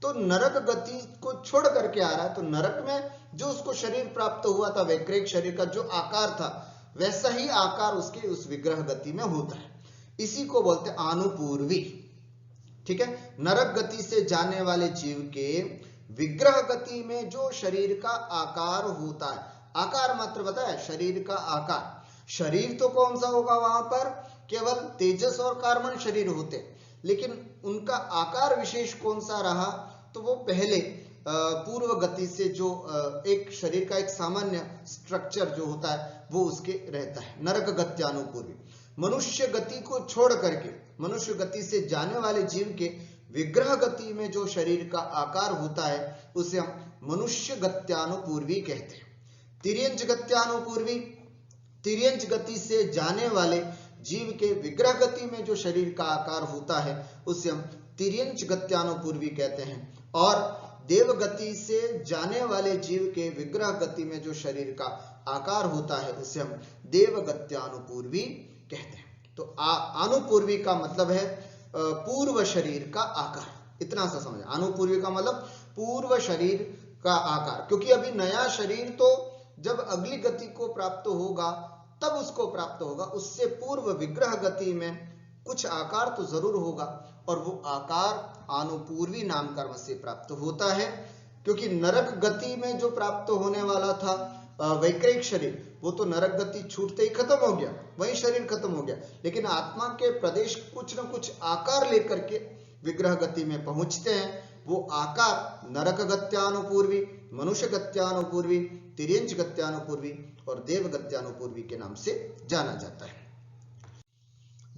तो नरक गति को छोड़ करके आ रहा है, तो नरक में जो उसको शरीर प्राप्त हुआ था, वैक्रिक शरीर का जो आकार था, वैसा ही आकार उसके उस विग्रह गति में होता है। इसी को बोलते हैं आनुपूर्वी। ठीक है, नरक गति से जाने वाले जीव के विग्रह गति में जो शरीर का आकार होता है, आकार मात्र बताया, शरीर का आकार। शरीर तो कौन सा होगा? वहां पर केवल तेजस और कार्बन शरीर होते, लेकिन उनका आकार विशेष कौन सा रहा? तो वो पहले पूर्व गति से जो एक शरीर का एक सामान्य स्ट्रक्चर जो होता है वो उसके रहता है, नरक गत्यानुपूर्वी। मनुष्य गति को छोड़ करके मनुष्य गति से जाने वाले जीव के विग्रह गति में जो शरीर का आकार होता है उसे हम मनुष्य गत्यानुपूर्वी कहते हैं। तिर्यंच गत्यानुपूर्वी, तिर्यंच गति से जाने वाले जीव के विग्रह गति में जो शरीर का आकार होता है उसे हम तिर्यंच गत्यानुपूर्वी कहते हैं। और देव गति से जाने वाले जीव के विग्रह गति में जो शरीर का आकार होता है उसे हम देव गत्यानुपूर्वी कहते हैं। तो आनुपूर्वी का मतलब है पूर्व शरीर का आकार। इतना सा समझ, आनुपूर्वी का मतलब पूर्व शरीर का आकार, क्योंकि अभी नया शरीर तो जब अगली गति को प्राप्त होगा तब उसको प्राप्त होगा, उससे पूर्व विग्रह गति में कुछ आकार तो जरूर होगा, और वो आकार आनुपूर्वी नाम कर्म से प्राप्त होता है। क्योंकि नरक गति में जो प्राप्त होने वाला था वैक्रिक शरीर, वो तो नरक गति छूटते ही खत्म हो गया, वही शरीर खत्म हो गया। लेकिन आत्मा के प्रदेश कुछ न कुछ आकार लेकर के विग्रह गति में पहुंचते हैं। वो आकार नरक गत्यानुपूर्वी, मनुष्य गत्यानुपूर्वी, तिर्यंच गत्यानुपूर्वी और देव गत्यानुपूर्वी के नाम से जाना जाता है।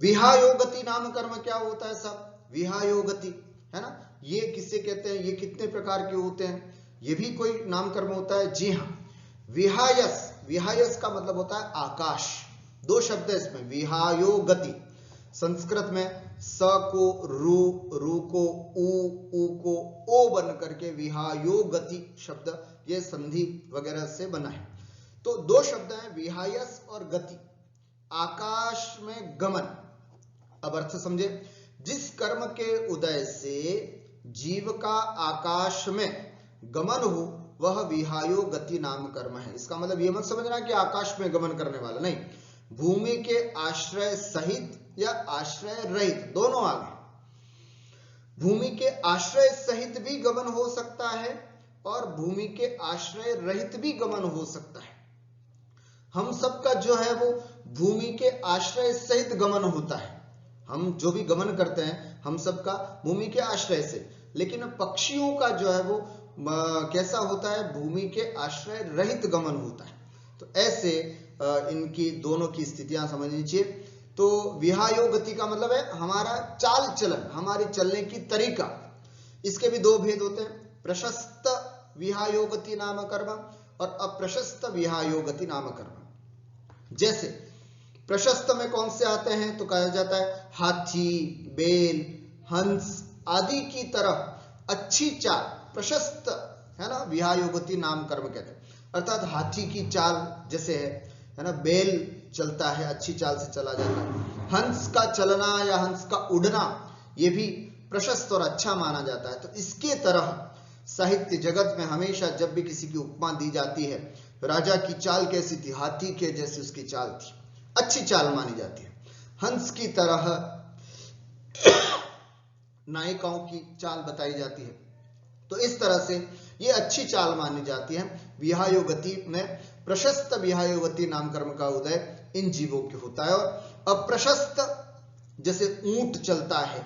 विहायोगति नाम कर्म क्या होता है साहब? विहायोगति है ना, ये किससे कहते हैं? ये कितने प्रकार के होते हैं? ये भी कोई नाम कर्म होता है? जी हाँ, विहायस। विहायस का मतलब होता है आकाश। दो शब्द है इसमें, विहायोगति। संस्कृत में स को रू, रू को ऊ को ओ बन करके विहायोगति शब्द ये संधि वगैरह से बना है। तो दो शब्द हैं, विहायस और गति, आकाश में गमन। अब अर्थ समझे, जिस कर्म के उदय से जीव का आकाश में गमन हो वह विहायो गति नाम कर्म है। इसका मतलब ये मत समझना कि आकाश में गमन करने वाला, नहीं, भूमि के आश्रय सहित या आश्रय रहित दोनों आ गए। भूमि के आश्रय सहित भी गमन हो सकता है और भूमि के आश्रय रहित भी गमन हो सकता है। हम सबका जो है वो भूमि के आश्रय सहित गमन होता है। हम जो भी गमन करते हैं हम सबका भूमि के आश्रय से, लेकिन पक्षियों का जो है वो कैसा होता है? भूमि के आश्रय रहित गमन होता है। तो ऐसे इनकी दोनों की स्थितियां समझ लीजिए। तो विहायो गति का मतलब है हमारा चाल चलन, हमारी चलने की तरीका। इसके भी दो भेद होते हैं, प्रशस्त विहायो गति नाम कर्म और अप्रशस्त विहायो गति नाम कर्म। जैसे प्रशस्त में कौन से आते हैं? तो कहा जाता है हाथी, बैल, हंस आदि की तरह अच्छी चाल, प्रशस्त है ना विहायोगति नाम कर्म कहते हैं। अर्थात हाथी की चाल जैसे है ना, बैल चलता है अच्छी चाल से चला जाता है, हंस का चलना या हंस का उड़ना ये भी प्रशस्त और अच्छा माना जाता है। तो इसके तरह साहित्य जगत में हमेशा जब भी किसी की उपमा दी जाती है, राजा की चाल कैसी थी, हाथी के जैसी उसकी चाल थी, अच्छी चाल मानी जाती है। हंस की तरह नायिकाओं की चाल बताई जाती है। तो इस तरह से ये अच्छी चाल मानी जाती है। विहायोगति में प्रशस्त विहायोगति नाम कर्म का उदय इन जीवों के होता है। और अप्रशस्त जैसे ऊंट चलता है,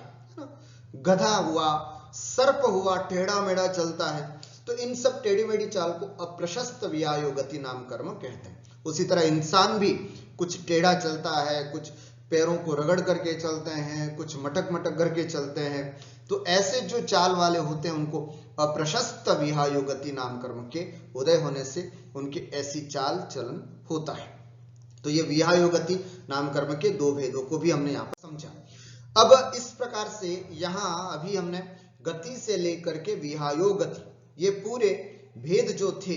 गधा हुआ, सर्प हुआ, टेढ़ा मेढ़ा चलता है, तो इन सब टेढ़ी मेढ़ी चाल को अप्रशस्त विहायोगति नाम कर्म कहते हैं। उसी तरह इंसान भी कुछ टेढ़ा चलता है, कुछ पैरों को रगड़ करके चलते हैं, कुछ मटक मटक करके चलते हैं। तो ऐसे जो चाल वाले होते हैं उनको अप्रशस्त विहायोगति नाम कर्म के उदय होने से उनकी ऐसी चाल चलन होता है। तो ये विहायोगति नाम कर्म के दो भेदों को भी हमने यहाँ पर समझा। अब इस प्रकार से यहाँ अभी हमने गति से लेकर के विहायोगति ये पूरे भेद जो थे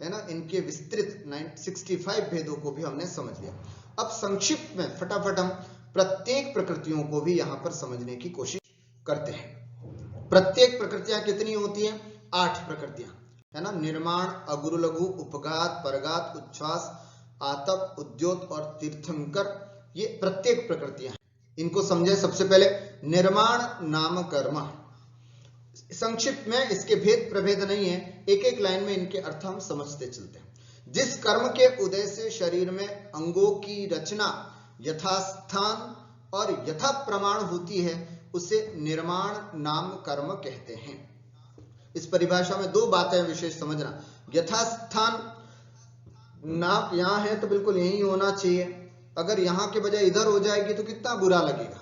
है ना, इनके विस्तृत 65 भेदों को भी हमने समझ लिया। अब संक्षिप्त में फटाफट हम प्रत्येक प्रकृतियों को भी यहाँ पर समझने की कोशिश करते हैं। प्रत्येक प्रकृतियां कितनी होती हैं? 8 प्रकृतियां है ना, निर्माण, अगुरु लघु, उपघात, परघात, उच्छ्वास, आतप, उद्योत और तीर्थंकर, ये प्रत्येक प्रकृतियां हैं। इनको समझे। सबसे पहले निर्माण नाम कर्म। संक्षिप्त में इसके भेद प्रभेद नहीं है, एक एक लाइन में इनके अर्थ हम समझते चलते हैं। जिस कर्म के उदय से शरीर में अंगों की रचना यथास्थान और यथा प्रमाण होती है उसे निर्माण नाम कर्म कहते हैं। इस परिभाषा में 2 बातें विशेष समझना। यथास्थान, नाक यहां है तो बिल्कुल यही होना चाहिए, अगर यहां के बजाय इधर हो जाएगी तो कितना बुरा लगेगा,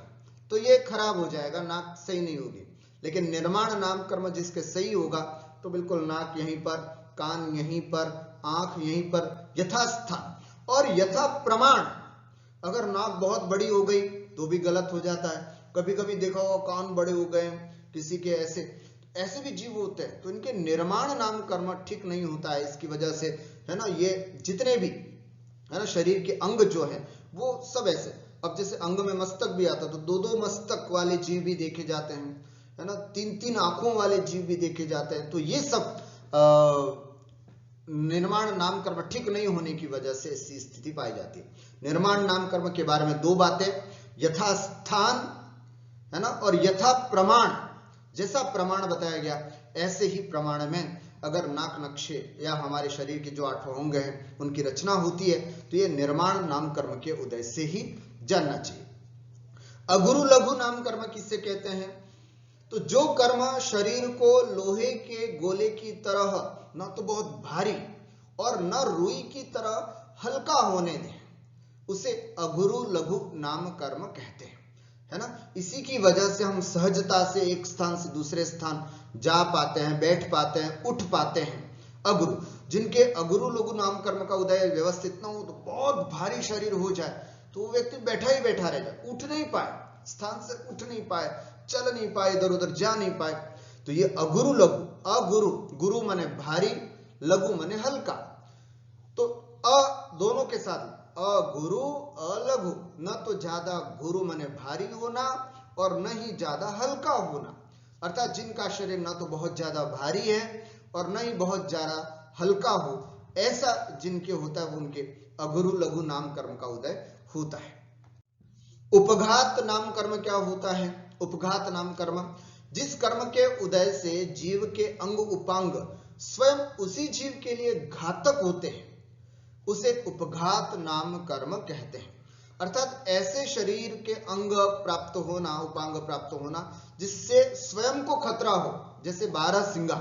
तो ये खराब हो जाएगा, नाक सही नहीं होगी। लेकिन निर्माण नाम कर्म जिसके सही होगा तो बिल्कुल नाक यहीं पर, कान यहीं पर, आंख यहीं पर, यथास्थान और यथा प्रमाण। अगर नाक बहुत बड़ी हो गई तो भी गलत हो जाता है। कभी कभी देखा होगा कान बड़े हो गए किसी के, ऐसे भी जीव होते हैं, तो इनके निर्माण नाम कर्म ठीक नहीं होता है। इसकी वजह से है ना, ये जितने भी है ना शरीर के अंग जो है वो सब ऐसे, अब जैसे अंग में मस्तक भी आता तो 2-2 मस्तक वाले जीव भी देखे जाते हैं, है ना, 3-3 आंखों वाले जीव भी देखे जाते हैं। तो ये सब निर्माण नाम कर्म ठीक नहीं होने की वजह से ऐसी स्थिति पाई जाती है। निर्माण नाम कर्म के बारे में 2 बातें, यथास्थान है ना और यथा प्रमाण। जैसा प्रमाण बताया गया ऐसे ही प्रमाण में अगर नाक नक्शे या हमारे शरीर के जो 8 अंग हैं उनकी रचना होती है तो ये निर्माण नाम कर्म के उदय से ही जानना चाहिए। अगुरु लघु नाम कर्म किससे कहते हैं? तो जो कर्म शरीर को लोहे के गोले की तरह न तो बहुत भारी और न रुई की तरह हल्का होने दे, उसे अगुरु लघु नाम कर्म कहते हैं, है ना। इसी की वजह से हम सहजता से एक स्थान से दूसरे स्थान जा पाते हैं, बैठ पाते हैं, उठ पाते हैं। अगुरु, जिनके अगुरु लघु नाम कर्म का उदय व्यवस्थित न हो तो बहुत भारी शरीर हो जाए तो वो व्यक्ति बैठा ही बैठा रह जाए, उठ नहीं पाए, स्थान से उठ नहीं पाए, चल नहीं पाए, इधर उधर जा नहीं पाए। तो ये अगुरु लघु, अगुरु, गुरु माने भारी, लघु माने हल्का, तो अ दोनों के साथ अगुरु अलघु, न तो ज्यादा गुरु माने भारी होना और न ही ज्यादा हल्का होना। अर्थात जिनका शरीर न तो बहुत ज्यादा भारी है और न ही बहुत ज्यादा हल्का हो, ऐसा जिनके होता है उनके अगुरु लघु नाम कर्म का उदय होता है। उपघात नाम कर्म क्या होता है? उपघात नाम कर्म जिस कर्म के उदय से जीव के अंग उपांग स्वयं उसी जीव के लिए घातक होते हैं उसे उपघात नाम कर्म कहते हैं। अर्थात ऐसे शरीर के अंग प्राप्त होना, उपांग प्राप्त होना जिससे स्वयं को खतरा हो। जैसे बारहसिंगा,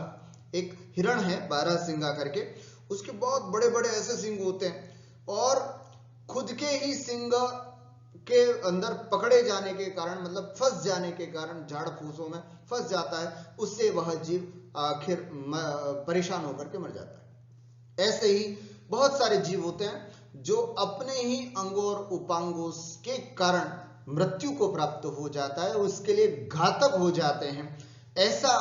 एक हिरण है बारहसिंगा करके, उसके बहुत बड़े बड़े ऐसे सिंग होते हैं और खुद के ही सिंग के अंदर पकड़े जाने के कारण, मतलब फंस जाने के कारण, झाड़ फूसों में फंस जाता है, उससे वह जीव आखिर परेशान होकर के मर जाता है। ऐसे ही बहुत सारे जीव होते हैं जो अपने ही अंगों और उपांगों के कारण मृत्यु को प्राप्त हो जाता है, उसके लिए घातक हो जाते हैं। ऐसा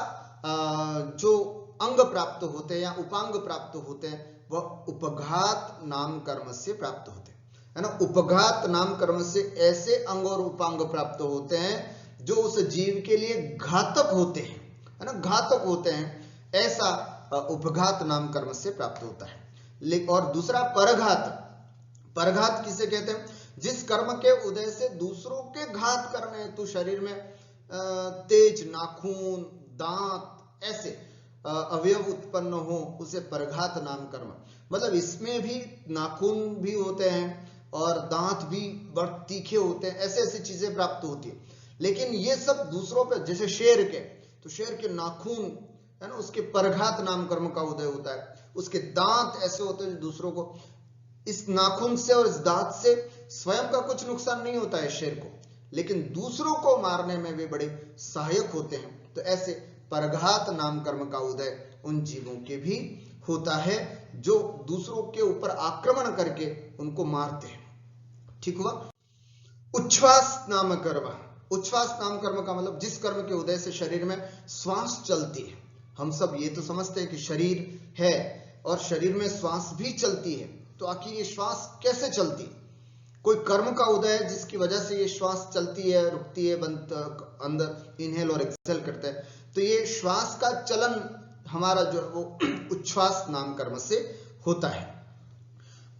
जो अंग प्राप्त होते हैं या उपांग प्राप्त होते हैं वह उपघात नाम कर्म से प्राप्त होते हैं, है ना। उपघात नाम कर्म से ऐसे अंग और उपांग प्राप्त होते हैं जो उस जीव के लिए घातक होते हैं, है ना, घातक होते हैं, ऐसा उपघात नाम कर्म से प्राप्त होता है। और दूसरा परघात। परघात किसे कहते हैं? जिस कर्म के उदय से दूसरों के घात करने हेतु शरीर में तेज, नाखून, दांत ऐसे अवयव उत्पन्न हो उसे परघात नाम कर्म। मतलब इसमें भी नाखून भी होते हैं और दांत भी बड़े तीखे होते हैं, ऐसे ऐसी चीजें प्राप्त होती है। लेकिन ये सब दूसरों पे, जैसे शेर के, तो शेर के नाखून, है ना, उसके परघात नाम कर्म का उदय होता है। उसके दांत ऐसे होते हैं जो दूसरों को, इस नाखून से और इस दांत से स्वयं का कुछ नुकसान नहीं होता है शेर को, लेकिन दूसरों को मारने में वे बड़े सहायक होते हैं। तो ऐसे परघात नाम कर्म का उदय उन जीवों के भी होता है जो दूसरों के ऊपर आक्रमण करके उनको मारते हैं। ठीक हुआ। उच्छ्वास नाम कर्म। उच्छ्वास नाम कर्म का मतलब जिस कर्म के उदय से शरीर में श्वास चलती है। हम सब ये तो समझते हैं कि शरीर है और शरीर में श्वास भी चलती है, तो आखिर ये श्वास कैसे चलती है? कोई कर्म का उदय है जिसकी वजह से ये श्वास चलती है, रुकती है, अंदर इनहेल और एक्सहेल करते हैं। तो ये श्वास का चलन हमारा जो वो उच्छ्वास नाम कर्म से होता है।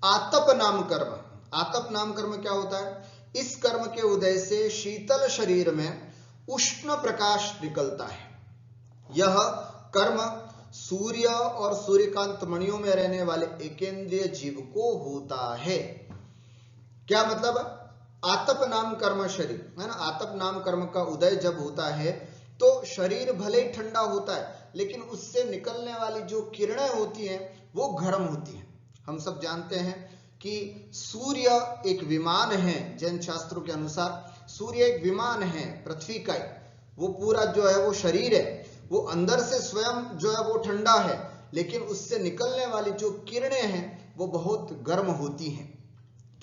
आतप नाम कर्म। आतप नाम कर्म क्या होता है? इस कर्म के उदय से शीतल शरीर में उष्ण प्रकाश निकलता है। यह कर्म सूर्य और सूर्यकांत मणियों में रहने वाले एकेंद्रीय जीव को होता है। क्या मतलब? आतप नाम कर्म शरीर, है ना, आतप नाम कर्म का उदय जब होता है तो शरीर भले ही ठंडा होता है, लेकिन उससे निकलने वाली जो किरणें होती हैं वो गर्म होती हैं। हम सब जानते हैं कि सूर्य एक विमान है। जैन शास्त्रों के अनुसार सूर्य एक विमान है पृथ्वी का। वो पूरा जो है वो शरीर है, वो अंदर से स्वयं जो है वो ठंडा है, लेकिन उससे निकलने वाली जो किरणें हैं वो बहुत गर्म होती हैं।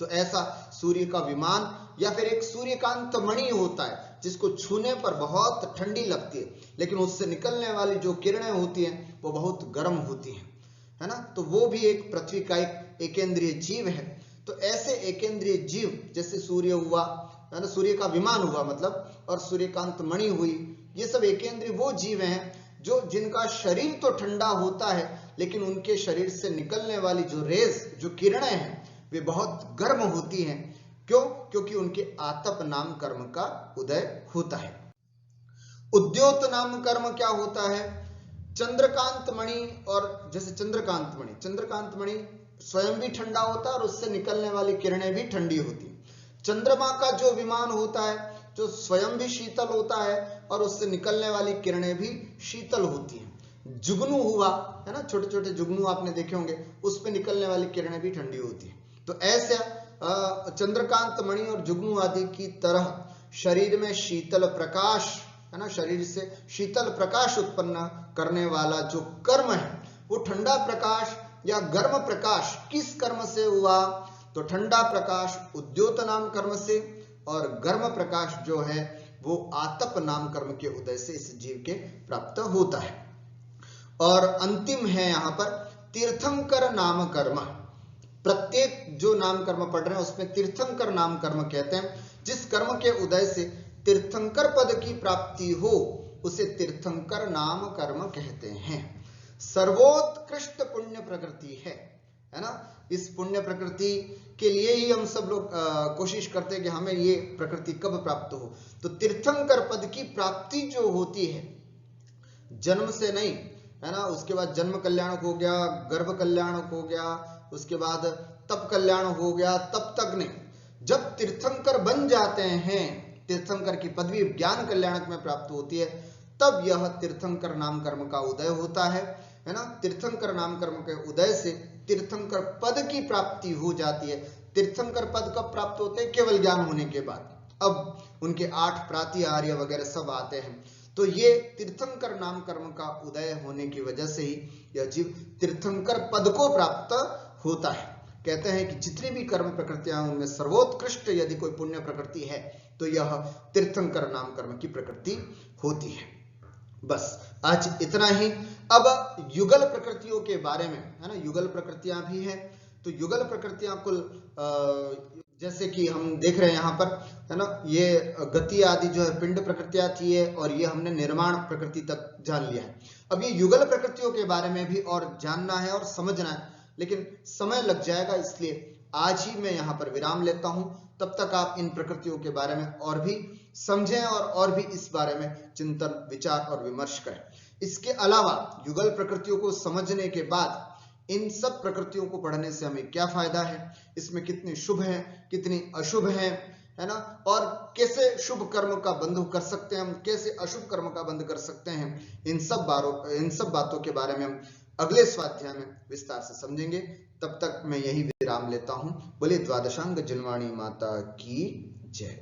तो ऐसा सूर्य का विमान या फिर एक सूर्यकांत मणि होता है जिसको छूने पर बहुत ठंडी लगती है, लेकिन उससे निकलने वाली जो किरणें होती हैं वो बहुत गर्म होती हैं, है ना। तो वो भी एक पृथ्वी का एक एकेंद्रीय जीव है। तो ऐसे एकेंद्रीय जीव जैसे सूर्य हुआ, है ना, सूर्य का विमान हुआ मतलब, और सूर्यकांत मणि हुई, ये सब एकेंद्रीय वो जीव हैं जो जिनका शरीर तो ठंडा होता है, लेकिन उनके शरीर से निकलने वाली जो रेज, जो किरणें हैं, वे बहुत गर्म होती हैं। क्यों? क्योंकि उनके आतप नाम कर्म का उदय होता है। उद्योत नाम कर्म क्या होता है? चंद्रकांत मणि, और जैसे चंद्रकांत मणि स्वयं भी ठंडा होता है और उससे निकलने वाली किरणें भी ठंडी होती हैं। चंद्रमा का जो विमान होता है जो स्वयं भी शीतल होता है और उससे निकलने वाली किरणें भी शीतल होती हैं। जुगनू हुआ, है ना, छोटे छोटे जुगनू आपने देखे होंगे, उस पे निकलने वाली किरणें भी ठंडी होती हैं। तो ऐसे चंद्रकांत मणि और जुगनू आदि की तरह शरीर में शीतल प्रकाश, है ना, शरीर से शीतल प्रकाश उत्पन्न करने वाला जो कर्म है वो ठंडा प्रकाश या गर्म प्रकाश किस कर्म से हुआ? तो ठंडा प्रकाश उद्योत नाम कर्म से, और गर्म प्रकाश जो है वो आतप नाम कर्म के उदय से इस जीव के प्राप्त होता है। और अंतिम है यहाँ पर तीर्थंकर नाम कर्म। प्रत्येक जो नाम कर्म पढ़ रहे हैं उसमें तीर्थंकर नाम कर्म कहते हैं। जिस कर्म के उदय से तीर्थंकर पद की प्राप्ति हो उसे तीर्थंकर नाम कर्म कहते हैं। सर्वोत्कृष्ट पुण्य प्रकृति है ना। इस पुण्य प्रकृति के लिए ही हम सब लोग कोशिश करते हैं कि हमें ये प्रकृति कब प्राप्त हो। तो तीर्थंकर पद की प्राप्ति जो होती है जन्म से नहीं, है ना, उसके बाद जन्म कल्याणक हो गया, गर्भ कल्याणक हो गया, उसके बाद तप कल्याण हो गया, तब तक नहीं। जब तीर्थंकर बन जाते हैं, तीर्थंकर की पदवी ज्ञान कल्याणक में प्राप्त होती है, तब यह तीर्थंकर नाम कर्म का उदय होता है ना। तीर्थंकर नाम कर्म के उदय से तीर्थंकर पद की प्राप्ति हो जाती है। तीर्थंकर पद कब प्राप्त होते हैं? केवल ज्ञान होने के बाद। अब उनके 8 प्रातिहार्य वगैरह सब आते हैं। तो ये तीर्थंकर नाम कर्म का उदय होने की वजह से ही यह जीव तीर्थंकर पद को प्राप्त होता है। कहते हैं कि जितनी भी कर्म प्रकृतियां उनमें सर्वोत्कृष्ट यदि कोई पुण्य प्रकृति है तो यह तीर्थंकर नाम कर्म की प्रकृति होती है। बस आज इतना ही। अब युगल प्रकृतियों के बारे में, है ना, युगल प्रकृतियां भी हैं। तो युगल प्रकृतियां कुल जैसे कि हम देख रहे हैं यहाँ पर, है ना, ये गति आदि जो है पिंड प्रकृतियां थी है, और ये हमने निर्माण प्रकृति तक जान लिया है। अब ये युगल प्रकृतियों के बारे में भी और जानना है और समझना है, लेकिन समय लग जाएगा, इसलिए आज ही मैं यहाँ पर विराम लेता हूं। तब तक आप इन प्रकृतियों के बारे में और भी समझें और भी इस बारे में चिंतन, विचार और विमर्श करें। इसके अलावा युगल प्रकृतियों को समझने के बाद इन सब प्रकृतियों को पढ़ने से हमें क्या फायदा है, इसमें कितनी शुभ है, कितनी अशुभ है ना, और कैसे शुभ कर्म का बंध कर सकते हैं हम, कैसे अशुभ कर्म का बंध कर सकते हैं, इन सब बातों के बारे में हम अगले स्वाध्याय में विस्तार से समझेंगे। तब तक मैं यही विराम लेता हूं। बोले द्वादशांग जन्वाणी माता की जय।